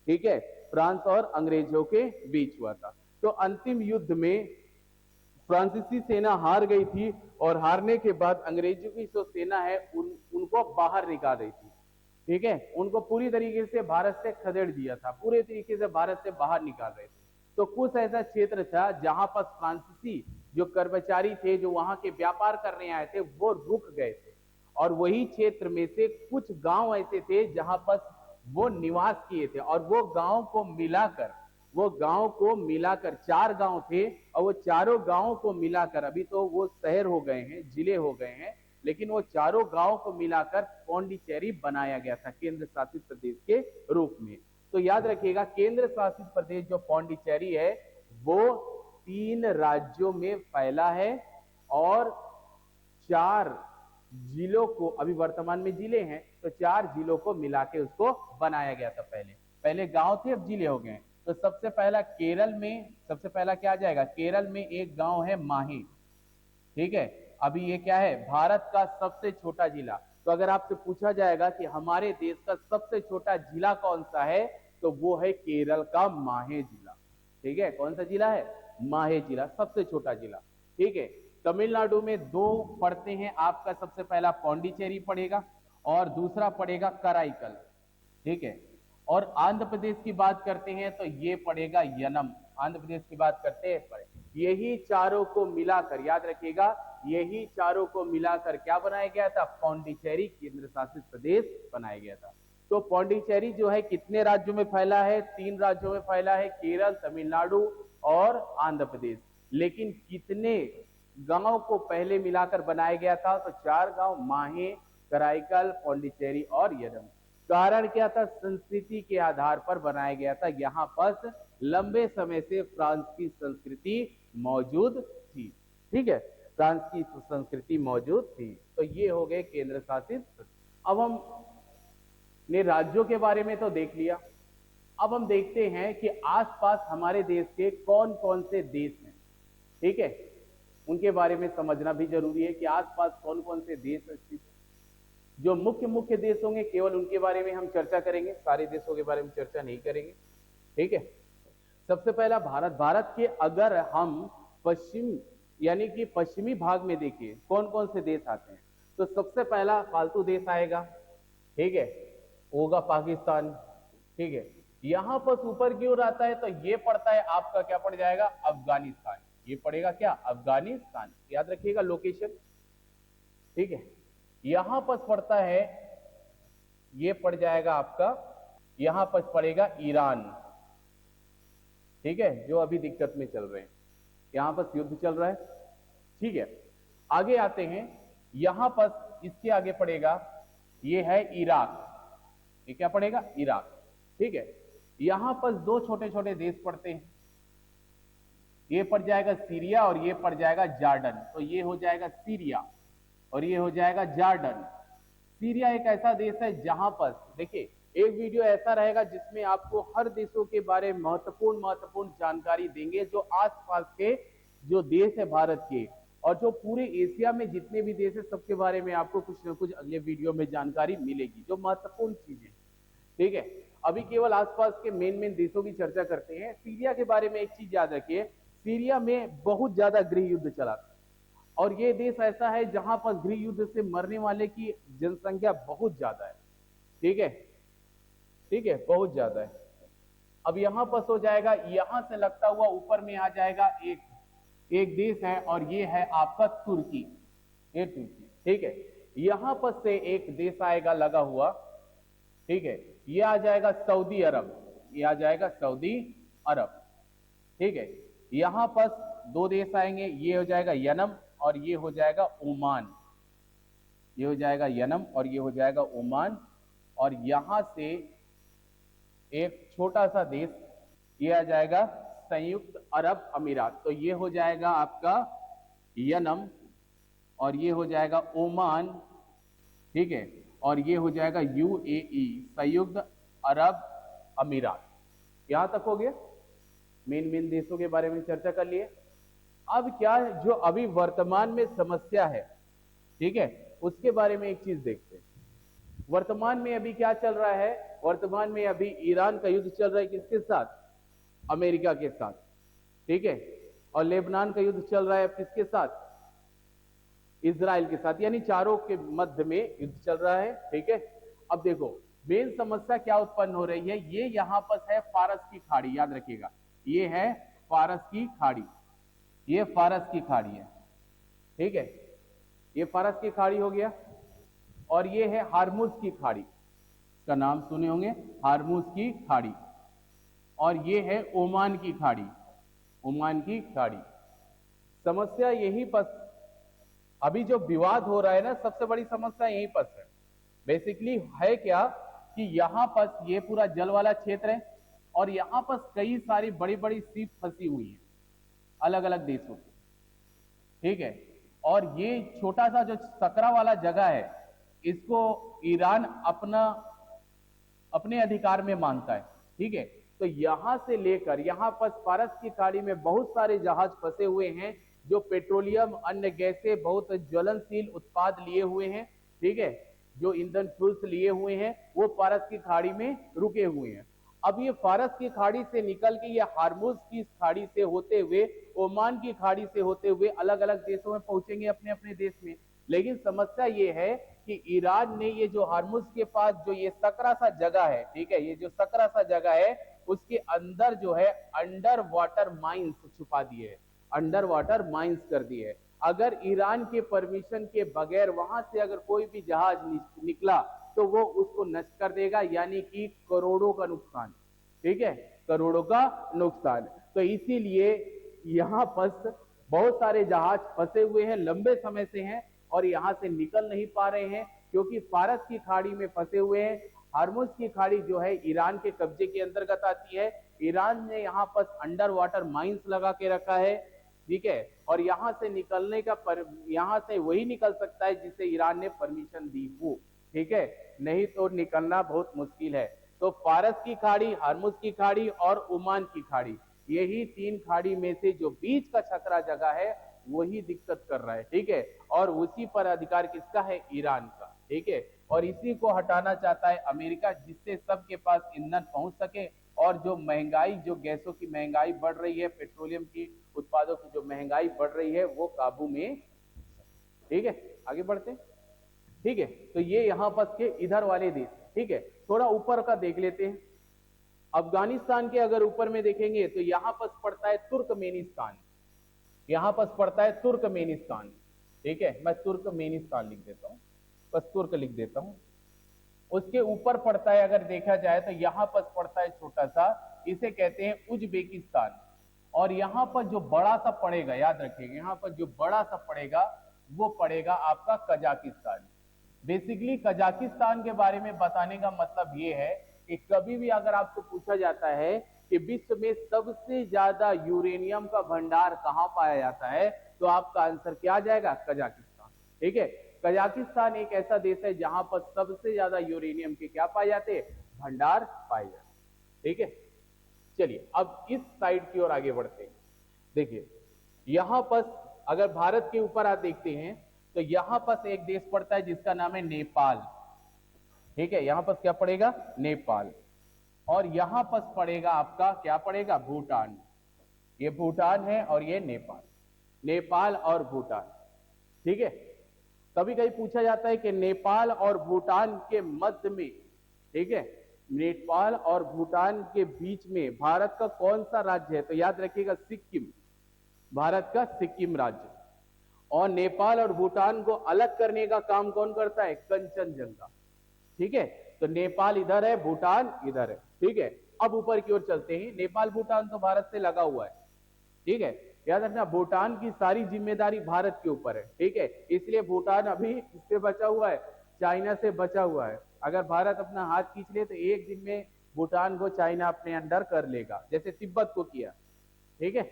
ठीक है, फ्रांस और अंग्रेजों के बीच हुआ था। तो अंतिम युद्ध में फ्रांसीसी सेना हार गई थी और हारने के बाद अंग्रेजों की जो सेना है उनको बाहर निकाल रही थी, ठीक है, उनको पूरी तरीके से भारत से खदेड़ दिया था, पूरे तरीके से भारत से बाहर निकाल रहे थे। तो कुछ ऐसा क्षेत्र था जहां पर फ्रांसीसी जो कर्मचारी थे, जो वहां के व्यापार करने आए थे, वो रुक गए थे और वही क्षेत्र में से कुछ गांव ऐसे थे जहां पर वो निवास किए थे और वो गांव को मिलाकर 4 गांव थे और वो चारों गांवों को मिलाकर, अभी तो वो शहर हो गए हैं, जिले हो गए हैं, लेकिन वो चारों गांवों को मिलाकर पौंडीचेरी बनाया गया था केंद्र शासित प्रदेश के रूप में। तो याद रखिएगा केंद्र शासित प्रदेश जो पौंडीचेरी है वो 3 राज्यों में फैला है और 4 जिलों को, अभी वर्तमान में जिले हैं तो 4 जिलों को मिला के उसको बनाया गया था। पहले गांव थे, अब जिले हो गए। तो सबसे पहला केरल में, सबसे पहला क्या आ जाएगा? केरल में एक गांव है माही, ठीक है। अभी ये क्या है? भारत का सबसे छोटा जिला। तो अगर आपसे पूछा जाएगा कि हमारे देश का सबसे छोटा जिला कौन सा है, तो वो है केरल का माहे जिला, ठीक है। कौन सा जिला है? माहे जिला, सबसे छोटा जिला, ठीक है। तमिलनाडु में 2 पड़ते हैं आपका, सबसे पहला पौंडीचेरी पड़ेगा और दूसरा पड़ेगा कराईकल, ठीक है। और आंध्र प्रदेश की बात करते हैं तो ये पड़ेगा यनम, आंध्र प्रदेश की बात करते हैं पड़े। यही चारों को मिलाकर, याद रखिएगा, यही चारों को मिलाकर क्या बनाया गया था? पौंडीचेरी केंद्र शासित प्रदेश बनाया गया था। तो पौंडीचेरी जो है कितने राज्यों में फैला है? 3 राज्यों में फैला है, केरल, तमिलनाडु और आंध्र प्रदेश। लेकिन कितने गांव को पहले मिलाकर बनाया गया था? तो 4 गांव, माहे, कराईकल, पौंडीचेरी और यनम। कारण क्या था? संस्कृति के आधार पर बनाया गया था। यहाँ पर लंबे समय से फ्रांस की संस्कृति मौजूद थी, ठीक है, फ्रांस की संस्कृति मौजूद थी। तो ये हो गए केंद्र शासित। अब हम ने राज्यों के बारे में तो देख लिया, अब हम देखते हैं कि आसपास हमारे देश के कौन कौन से देश हैं, ठीक है, उनके बारे में समझना भी जरूरी है कि आसपास कौन कौन से देश स्थित हैं। जो मुख्य देश होंगे केवल उनके बारे में हम चर्चा करेंगे, सारे देशों के बारे में चर्चा नहीं करेंगे, ठीक है। सबसे पहला भारत के अगर हम पश्चिम यानी कि पश्चिमी भाग में देखिए कौन कौन से देश आते हैं, तो सबसे पहला फालतू देश आएगा, ठीक है, होगा पाकिस्तान, ठीक है। यहां पर ऊपर की ओर आता है तो ये पड़ता है आपका, क्या पड़ जाएगा? अफगानिस्तान। ये पड़ेगा क्या? अफगानिस्तान। याद रखिएगा लोकेशन, ठीक है। यहां पर पड़ता है, ये पड़ जाएगा आपका, यहां पर पड़ेगा ईरान, ठीक है, जो अभी दिक्कत में चल रहे हैं, यहां पर युद्ध चल रहा है, ठीक है। आगे आते हैं, यहां पर इसके आगे पड़ेगा, ये है इराक, ये क्या पड़ेगा, इराक, ठीक है। यहां पर दो छोटे छोटे देश पड़ते हैं, ये पड़ जाएगा सीरिया और ये पड़ जाएगा जॉर्डन, तो ये हो जाएगा सीरिया और ये हो जाएगा जॉर्डन। सीरिया एक ऐसा देश है जहां पर, देखिए एक वीडियो ऐसा रहेगा जिसमें आपको हर देशों के बारे में महत्वपूर्ण महत्वपूर्ण जानकारी देंगे, जो आसपास के जो देश है भारत के और जो पूरे एशिया में जितने भी देश है सबके बारे में आपको कुछ न कुछ अगले वीडियो में जानकारी मिलेगी, जो महत्वपूर्ण चीजें, ठीक है। अभी केवल आसपास के मेन देशों की चर्चा करते हैं। सीरिया के बारे में एक चीज याद रखिए, सीरिया में बहुत ज्यादा गृह युद्ध चला और ये देश ऐसा है जहां पर गृह युद्ध से मरने वाले की जनसंख्या बहुत ज्यादा है, ठीक है, ठीक है, बहुत ज्यादा है। अब यहां पर हो जाएगा, यहां से लगता हुआ ऊपर में आ जाएगा एक देश है और ये है आपका तुर्की, ये तुर्की, ठीक है। यहां पर से एक देश आएगा लगा हुआ, ठीक है, ये आ जाएगा सऊदी अरब, ये आ जाएगा सऊदी अरब, ठीक है। यहां पर दो देश आएंगे, ये हो जाएगा यमन और ये हो जाएगा ओमान, ये हो जाएगा यमन और ये हो जाएगा ओमान। और यहां से एक छोटा सा देश, ये आ जाएगा संयुक्त अरब अमीरात, तो ये हो जाएगा आपका यमन और ये हो जाएगा ओमान, ठीक है, और ये हो जाएगा यूएई, संयुक्त अरब अमीरात। यहां तक हो गया, मेन देशों के बारे में चर्चा कर लिए। अब क्या जो अभी वर्तमान में समस्या है, ठीक है, उसके बारे में एक चीज देखते हैं। वर्तमान में अभी क्या चल रहा है, वर्तमान में अभी ईरान का युद्ध चल रहा है, किसके साथ, अमेरिका के साथ, ठीक है। और लेबनान का युद्ध चल रहा है किसके साथ, इजराइल के साथ, यानी चारों के मध्य में युद्ध चल रहा है, ठीक है। अब देखो मेन समस्या क्या उत्पन्न हो रही है, ये यहां पर है फारस की खाड़ी, याद रखिएगा, ये है फारस की खाड़ी, ये फारस की खाड़ी है, ठीक है, ये फारस की खाड़ी हो गया। और ये है हार्मुज की खाड़ी, इसका नाम सुने होंगे, हार्मुज की खाड़ी। और ये है ओमान की खाड़ी, ओमान की खाड़ी। समस्या यही पर, अभी जो विवाद हो रहा है ना, सबसे बड़ी समस्या यहीं पर है। बेसिकली है क्या कि यहां पर ये पूरा जल वाला क्षेत्र है और यहां पर कई सारी बड़ी बड़ी सीप फंसी हुई है अलग अलग देशों की, ठीक है। और ये छोटा सा जो सकरा वाला जगह है, इसको ईरान अपने अधिकार में मानता है, ठीक है। तो यहां से लेकर यहां पर फारस की खाड़ी में बहुत सारे जहाज फंसे हुए हैं जो पेट्रोलियम अन्य गैसें बहुत ज्वलनशील उत्पाद लिए हुए हैं, ठीक है, जो ईंधन फ्यूल्स लिए हुए हैं, वो फारस की खाड़ी में रुके हुए हैं। अब ये फारस की खाड़ी से निकल के ये हार्मुज की खाड़ी से होते हुए, ओमान की खाड़ी से होते हुए अलग अलग देशों में पहुंचेंगे, अपने अपने देश में। लेकिन समस्या ये है कि ईरान ने ये जो हार्मुज के पास जो ये सकरा सा जगह है, ठीक है, ये जो सकरा सा जगह है उसके अंदर जो है अंडर वाटर माइंस छुपा दिए है, अंडर वाटर माइंस कर दिए है। अगर ईरान के परमिशन के बगैर वहां से अगर कोई भी जहाज निकला तो वो उसको नष्ट कर देगा, यानी कि करोड़ों का नुकसान, ठीक है, करोड़ों का नुकसान। तो इसीलिए यहां पर बहुत सारे जहाज फंसे हुए हैं, लंबे समय से हैं और यहां से निकल नहीं पा रहे हैं क्योंकि फारस की खाड़ी में फंसे हुए हैं। हार्मुज की खाड़ी जो है ईरान के कब्जे के अंतर्गत आती है। ईरान ने यहां पर अंडर वाटर माइंस लगा के रखा है, ठीक है, और यहां से निकलने का यहां से वही निकल सकता है जिसे ईरान ने परमिशन दी हो, ठीक है, नहीं तो निकलना बहुत मुश्किल है। तो फारस की खाड़ी, हार्मुज की खाड़ी और ओमान की खाड़ी, यही तीन खाड़ी में से जो बीच का छकरा जगह है वही दिक्कत कर रहा है, ठीक है, और उसी पर अधिकार किसका है, ईरान का, ठीक है। और इसी को हटाना चाहता है अमेरिका, जिससे सबके पास ईंधन पहुंच सके और जो महंगाई, जो गैसों की महंगाई बढ़ रही है, पेट्रोलियम की उत्पादों की जो महंगाई बढ़ रही है वो काबू में, ठीक है। आगे बढ़ते हैं, ठीक है। तो ये यहां पर के इधर वाले देश, ठीक है। थोड़ा ऊपर का देख लेते हैं। अफगानिस्तान के अगर ऊपर में देखेंगे तो यहां पर पड़ता है तुर्कमेनिस्तान, यहां पर पड़ता है तुर्कमेनिस्तान,
ठीक है, मैं तुर्कमेनिस्तान लिख देता हूँ, बस तुर्क लिख देता हूँ। उसके ऊपर पड़ता है, अगर देखा जाए तो यहाँ पर पड़ता है छोटा सा, इसे कहते हैं उज्बेकिस्तान। और यहाँ पर जो बड़ा सा पड़ेगा, याद रखिएगा, यहाँ पर जो बड़ा सा पड़ेगा वो पड़ेगा आपका कजाकिस्तान। बेसिकली कजाकिस्तान के बारे में बताने का मतलब ये है कि कभी भी अगर आपको पूछा जाता है कि विश्व में सबसे ज्यादा यूरेनियम का भंडार कहाँ पाया जाता है, तो आपका आंसर क्या आ जाएगा? कजाकिस्तान। ठीक है, कजाकिस्तान एक ऐसा देश है जहां पर सबसे ज्यादा यूरेनियम के क्या पाए जाते हैं? भंडार पाए जाते। ठीक है, चलिए अब इस साइड की ओर आगे बढ़ते हैं। देखिए यहां पर अगर भारत के ऊपर आप देखते हैं तो यहां पर एक देश पड़ता है जिसका नाम है नेपाल। ठीक है, यहां पर क्या पड़ेगा? नेपाल। और यहां पर पड़ेगा आपका क्या पड़ेगा? भूटान। ये भूटान है और ये नेपाल, नेपाल और भूटान। ठीक है, कभी कभी पूछा जाता है कि नेपाल और भूटान के मध्य में, ठीक है, नेपाल और भूटान के बीच में भारत का कौन सा राज्य है? तो याद रखिएगा सिक्किम, भारत का सिक्किम राज्य। और नेपाल और भूटान को अलग करने का काम कौन करता है? कंचनजंगा। ठीक है, तो नेपाल इधर है, भूटान इधर है। ठीक है, अब ऊपर की ओर चलते हैं। नेपाल भूटान तो भारत से लगा हुआ है। ठीक है, याद रखना भूटान की सारी जिम्मेदारी भारत के ऊपर है। ठीक है, इसलिए भूटान अभी किससे बचा हुआ है? चाइना से बचा हुआ है। अगर भारत अपना हाथ खींच ले तो एक दिन में भूटान को चाइना अपने अंडर कर लेगा, जैसे तिब्बत को किया। ठीक है,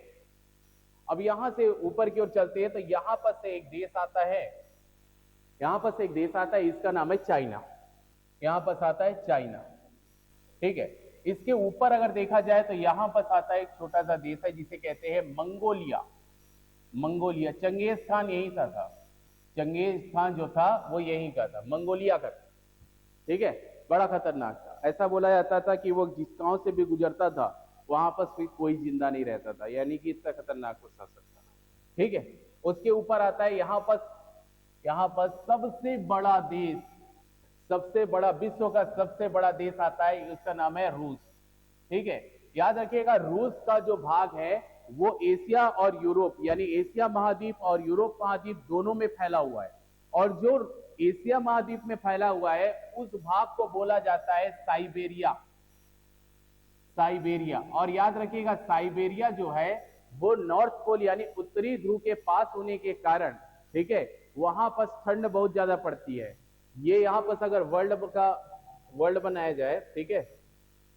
अब यहां से ऊपर की ओर चलते हैं तो यहां पर से एक देश आता है, यहां पर से एक देश आता है, इसका नाम है चाइना। यहां पर आता है चाइना। ठीक है, इसके ऊपर अगर देखा जाए तो यहां पर आता है एक छोटा सा देश है जिसे कहते हैं मंगोलिया। मंगोलिया, चंगेज खान यही था। चंगेज खान जो था वो यही का था, मंगोलिया का। ठीक है, बड़ा खतरनाक था। ऐसा बोला जाता था कि वो जिस गांव से भी गुजरता था वहां पर कोई जिंदा नहीं रहता था, यानी कि इतना खतरनाक वो शासक था। ठीक है, उसके ऊपर आता है यहां पर सबसे बड़ा देश, सबसे बड़ा, विश्व का सबसे बड़ा देश आता है, उसका नाम है रूस। ठीक है, याद रखिएगा रूस का जो भाग है वो एशिया और यूरोप, यानी एशिया महाद्वीप और यूरोप महाद्वीप दोनों में फैला हुआ है। और जो एशिया महाद्वीप में फैला हुआ है उस भाग को बोला जाता है साइबेरिया। साइबेरिया, और याद रखिएगा साइबेरिया जो है वो नॉर्थ पोल यानी उत्तरी ध्रुव के पास होने के कारण, ठीक है, वहां पर ठंड बहुत ज्यादा पड़ती है। ये यहाँ पर अगर वर्ल्ड बनाया जाए, ठीक है,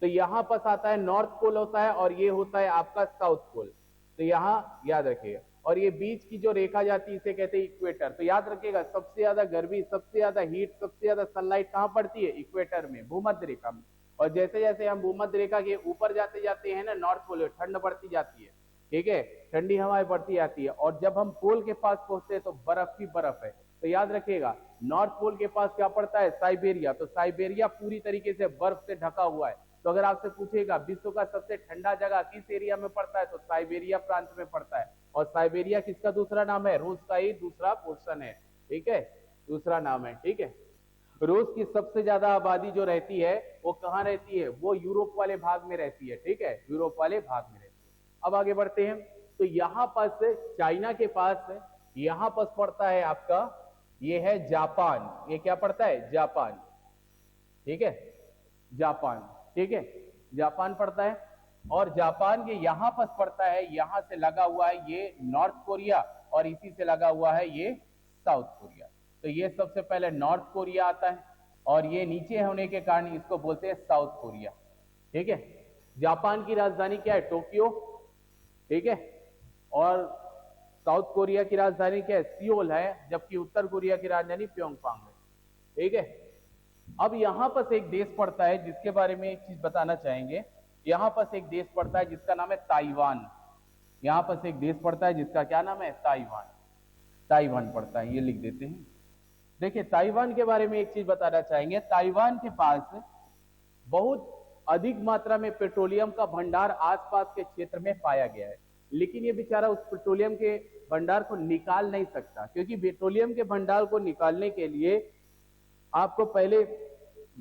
तो यहाँ पर आता है नॉर्थ पोल होता है और ये होता है आपका साउथ पोल। तो यहाँ याद रखिएगा, और ये बीच की जो रेखा जाती है इसे कहते हैं इक्वेटर। तो याद रखिएगा सबसे ज्यादा गर्मी, सबसे ज्यादा हीट, सबसे ज्यादा सनलाइट कहाँ पड़ती है? इक्वेटर में, भूमध्य रेखा में। और जैसे जैसे हम भूमध्य रेखा के ऊपर जाते जाते हैं ना नॉर्थ पोल, ठंड बढ़ती जाती है। ठीक है, ठंडी हवाएं बढ़ती जाती है, और जब हम पोल के पास पहुंचते हैं तो बर्फ ही बर्फ है। तो याद रखिएगा नॉर्थ पोल के पास क्या पड़ता है? साइबेरिया। तो साइबेरिया पूरी तरीके से बर्फ से ढका हुआ है। तो अगर आपसे पूछेगा विश्व का सबसे ठंडा जगह किस एरिया में पड़ता है, तो साइबेरिया प्रांत में पड़ता है। और साइबेरिया किसका दूसरा नाम है? रूस का ही दूसरा पोर्शन है। ठीक है, दूसरा नाम है। ठीक है, रूस की सबसे ज्यादा आबादी जो रहती है वो कहाँ रहती है? वो यूरोप वाले भाग में रहती है। ठीक है, यूरोप वाले भाग में रहती है। अब आगे बढ़ते हैं तो यहां पास चाइना के पास यहां पास पड़ता है आपका, ये है जापान। ये क्या पड़ता है? जापान। ठीक है, जापान। ठीक है, जापान पड़ता है। और जापान के यहां पर पड़ता है, यहां से लगा हुआ है ये नॉर्थ कोरिया, और इसी से लगा हुआ है ये साउथ कोरिया। तो ये सबसे पहले नॉर्थ कोरिया आता है, और ये नीचे होने के कारण इसको बोलते हैं साउथ कोरिया। ठीक है, जापान की राजधानी क्या है? टोक्यो। ठीक है, और साउथ कोरिया की राजधानी क्या है? सियोल है, जबकि उत्तर कोरिया की राजधानी प्योंगयांग है। ठीक है, अब यहां पर एक देश पड़ता है जिसके बारे में एक चीज बताना चाहेंगे। यहां पर एक देश पड़ता है जिसका नाम है ताइवान। यहां पर एक देश पड़ता है जिसका क्या नाम है? ताइवान। ताइवान पड़ता है, ये लिख देते हैं। देखिए ताइवान के बारे में एक चीज बताना चाहेंगे। ताइवान के पास बहुत अधिक मात्रा में पेट्रोलियम का भंडार आसपास के क्षेत्र में पाया गया है, लेकिन ये बेचारा उस पेट्रोलियम के भंडार को निकाल नहीं सकता, क्योंकि पेट्रोलियम के भंडार को निकालने के लिए आपको पहले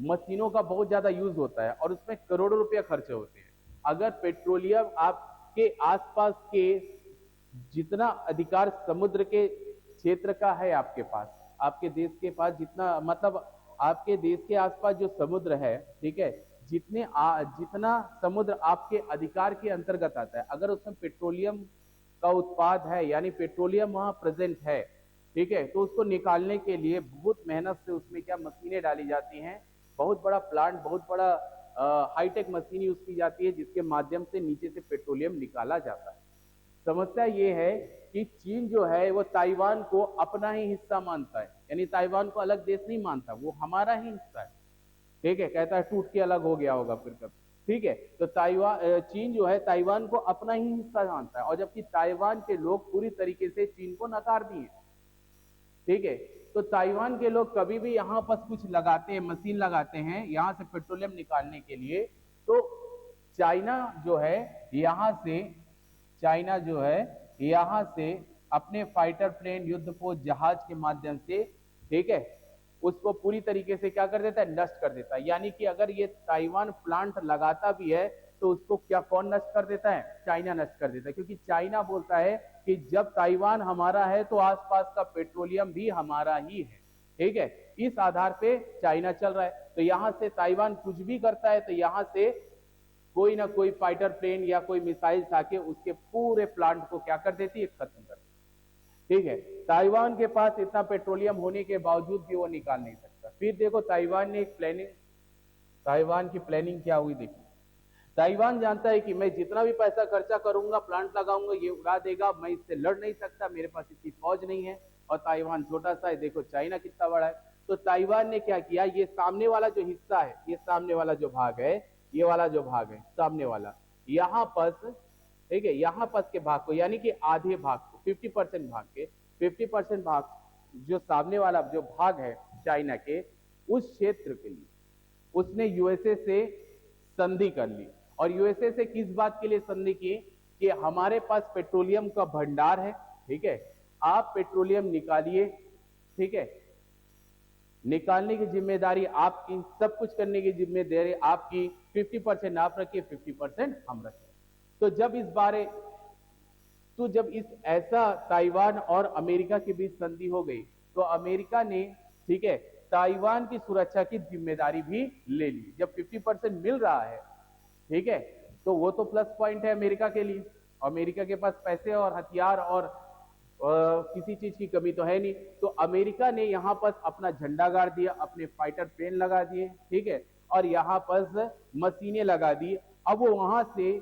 मशीनों का बहुत ज्यादा यूज होता है और उसमें करोड़ों रुपया खर्चे होते हैं। अगर पेट्रोलियम आपके आसपास के जितना अधिकार समुद्र के
क्षेत्र का है आपके पास, आपके देश के पास जितना, मतलब आपके देश के आसपास जो समुद्र है, ठीक है, जितना समुद्र आपके अधिकार के अंतर्गत आता है, अगर उसमें पेट्रोलियम का उत्पाद है, यानी पेट्रोलियम वहां प्रेजेंट है, ठीक है, तो उसको निकालने के लिए बहुत मेहनत से उसमें क्या मशीनें डाली जाती हैं, बहुत बड़ा प्लांट, बहुत बड़ा हाईटेक मशीन यूज की जाती है, जिसके माध्यम से नीचे से पेट्रोलियम निकाला जाता है। समस्या ये है कि चीन जो है वो ताइवान को अपना ही हिस्सा मानता है, यानी ताइवान को अलग देश नहीं मानता, वो हमारा ही हिस्सा है, ठीक है, कहता है टूट के अलग हो गया होगा फिर कब, ठीक है। तो चीन जो है ताइवान को अपना ही हिस्सा मानता है, और जबकि ताइवान के लोग पूरी तरीके से चीन को नकार दिए, ठीक है। तो ताइवान के लोग कभी भी यहाँ पर कुछ लगाते हैं, मशीन लगाते हैं यहाँ से पेट्रोलियम निकालने के लिए, तो चाइना जो है यहाँ से अपने फाइटर प्लेन, युद्धपोत जहाज के माध्यम से, ठीक है, उसको पूरी तरीके से क्या कर देता है, नष्ट कर देता है। यानी कि अगर ये ताइवान प्लांट लगाता भी है तो उसको क्या कौन नष्ट कर देता है, चाइना नष्ट कर देता है, क्योंकि चाइना बोलता है कि जब ताइवान हमारा है तो आसपास का पेट्रोलियम भी हमारा ही है, ठीक है, इस आधार पे चाइना चल रहा है। तो यहाँ से ताइवान कुछ भी करता है तो यहाँ से कोई ना कोई फाइटर प्लेन या कोई मिसाइल आके उसके पूरे प्लांट को क्या कर देती है, खत्म कर देती, ठीक है। ताइवान के पास इतना पेट्रोलियम होने के बावजूद भी वो निकाल नहीं सकता। फिर देखो ताइवान ने एक प्लानिंग, ताइवान की प्लानिंग क्या हुई, देखो ताइवान जानता है कि मैं जितना भी पैसा खर्चा करूंगा, प्लांट लगाऊंगा, ये उड़ा देगा, मैं इससे लड़ नहीं सकता, मेरे पास इतनी फौज नहीं है, और ताइवान छोटा सा है, देखो चाइना कितना बड़ा है। तो ताइवान ने क्या किया, ये सामने वाला जो हिस्सा है, ये सामने वाला जो भाग है, ये वाला जो भाग है सामने वाला, यहाँ पर, ठीक है, यहाँ पर के भाग को, यानी कि आधे भाग को, 50% भाग के 50% भाग जो सामने वाला जो भाग है चाइना के, उस क्षेत्र के लिए उसने यूएसए से संधि कर ली। और यूएसए से किस बात के लिए संधि की, कि हमारे पास पेट्रोलियम का भंडार है, ठीक है, आप पेट्रोलियम निकालिए, ठीक है, निकालने की जिम्मेदारी आपकी, सब कुछ करने की जिम्मेदारी आपकी, 50% आप रखिए, 50% हम रखें। तो जब इस ऐसा ताइवान और अमेरिका के बीच संधि हो गई, तो अमेरिका ने, ठीक है, ताइवान की सुरक्षा की जिम्मेदारी भी ले ली। जब 50% मिल रहा है, ठीक है, तो वो तो प्लस पॉइंट है अमेरिका के लिए, अमेरिका के पास पैसे और हथियार और किसी चीज की कमी तो है नहीं। तो अमेरिका ने यहाँ पर अपना झंडा गाड़ दिया, अपने फाइटर प्लेन लगा दिए, ठीक है, और यहाँ पर मशीनें लगा दी। अब वो वहां से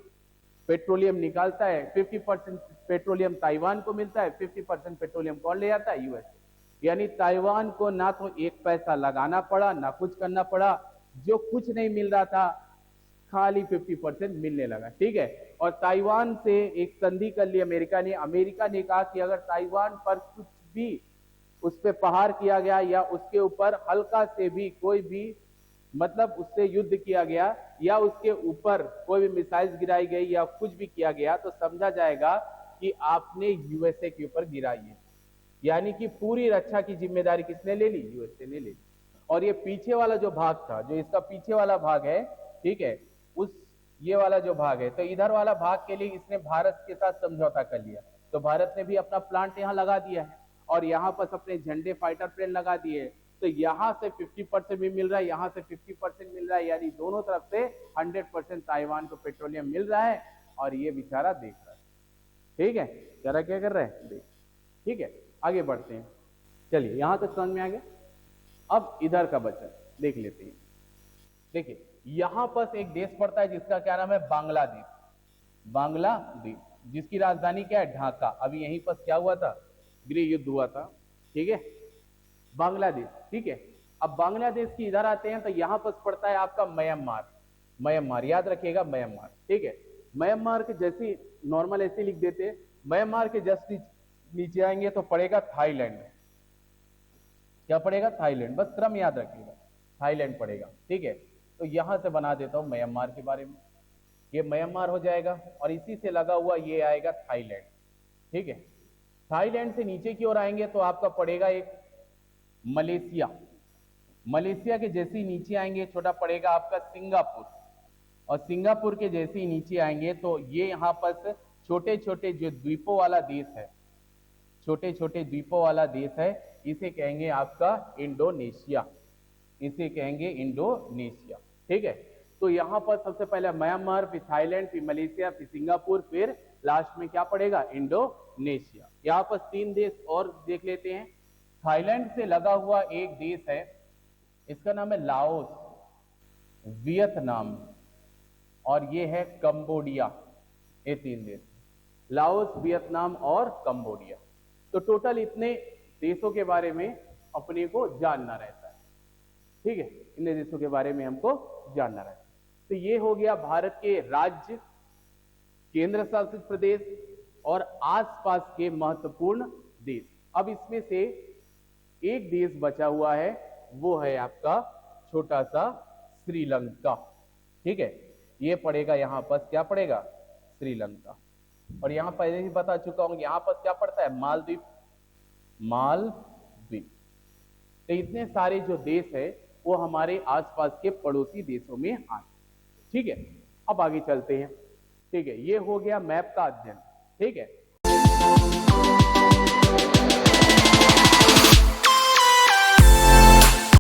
पेट्रोलियम निकालता है, 50% पेट्रोलियम ताइवान को मिलता है, 50% पेट्रोलियम कौन ले जाता है, यूएसए। यानी ताइवान को ना तो एक पैसा लगाना पड़ा, ना कुछ करना पड़ा, जो कुछ नहीं मिल रहा था खाली 50% मिलने लगा, ठीक है। और ताइवान से एक संधि कर ली अमेरिका ने कहा कि अगर ताइवान पर कुछ भी उस पर प्रहार किया गया या उसके ऊपर हल्का से भी कोई भी, मतलब उससे युद्ध किया गया या उसके ऊपर कोई भी मिसाइल्स गिराई गई या कुछ भी किया गया, तो समझा जाएगा कि आपने यूएसए के ऊपर गिराई है। यानी कि पूरी रक्षा की जिम्मेदारी किसने ले ली, यूएसए ने ले ली। और ये पीछे वाला जो भाग था, जो इसका पीछे वाला भाग है, ठीक है, ये वाला जो भाग है, तो इधर वाला भाग के लिए इसने भारत के साथ समझौता कर लिया। तो भारत ने भी अपना प्लांट यहाँ लगा दिया है और यहाँ पर अपने झंडे फाइटर प्लेन लगा दिए। तो यहाँ से 50% भी मिल रहा है, यहाँ से 50% मिल रहा है, यानी दोनों तरफ से 100% ताइवान को पेट्रोलियम मिल रहा है और ये बेचारा देख रहा है, ठीक है। जरा क्या कर रहा है, देख, ठीक है। आगे बढ़ते हैं, चलिए यहाँ तक समझ में आ गया। अब इधर का बचा देख लेते हैं। देखिए यहां पर एक देश पड़ता है जिसका क्या नाम है, बांग्लादेश। बांग्लादेश जिसकी राजधानी क्या है, ढाका। अभी यहीं पर क्या हुआ था, गृह युद्ध हुआ था, ठीक है, बांग्लादेश, ठीक है। अब बांग्लादेश की इधर आते हैं तो यहां पर पड़ता है आपका म्यांमार। म्यांमार याद रखिएगा, म्यांमार, ठीक है। म्यांमार के जैसी नॉर्मल ऐसे लिख देते हैं, म्यांमार के जस्ट नीचे आएंगे तो पड़ेगा थाईलैंड। क्या पड़ेगा, थाईलैंड, बस क्रम याद रखिएगा, थाईलैंड पड़ेगा, ठीक है। तो यहां से बना देता हूं म्यांमार के बारे में, ये म्यांमार हो जाएगा और इसी से लगा हुआ ये आएगा थाईलैंड, ठीक है। थाईलैंड से नीचे की ओर आएंगे तो आपका पड़ेगा एक मलेशिया। मलेशिया के जैसे ही नीचे आएंगे छोटा पड़ेगा आपका सिंगापुर, और सिंगापुर के जैसे ही नीचे आएंगे तो ये यहाँ पर छोटे छोटे जो द्वीपों वाला देश है,
छोटे छोटे द्वीपों वाला देश है, इसे कहेंगे आपका इंडोनेशिया, इसे कहेंगे इंडोनेशिया। ठीक है, तो यहाँ पर सबसे पहले म्यांमार, फिर थाईलैंड, फिर मलेशिया, फिर सिंगापुर, फिर लास्ट में क्या पड़ेगा, इंडोनेशिया। यहाँ पर 3 देश और देख लेते हैं। थाईलैंड से लगा हुआ एक देश है, इसका नाम है लाओस, वियतनाम और ये है कंबोडिया। ये 3 देश, लाओस, वियतनाम और कंबोडिया। तो टोटल इतने देशों के बारे में अपने को जानना रहता है। ठीक है, इतने देशों के बारे में हमको जानना रहता है। तो ये हो गया भारत के राज्य, केंद्र शासित प्रदेश और आसपास के महत्वपूर्ण देश। अब इसमें से एक देश बचा हुआ है, वो है आपका छोटा सा श्रीलंका। ठीक है, ये पड़ेगा यहाँ पर, क्या पड़ेगा, श्रीलंका। और यहाँ पहले ही बता चुका हूं, यहाँ पर क्या पड़ता है, मालदीव, मालदीव। तो इतने सारे जो देश है वो हमारे आसपास के पड़ोसी देशों में आते। ठीक है, अब आगे चलते हैं। ठीक है, ये हो गया मैप का अध्ययन। ठीक है।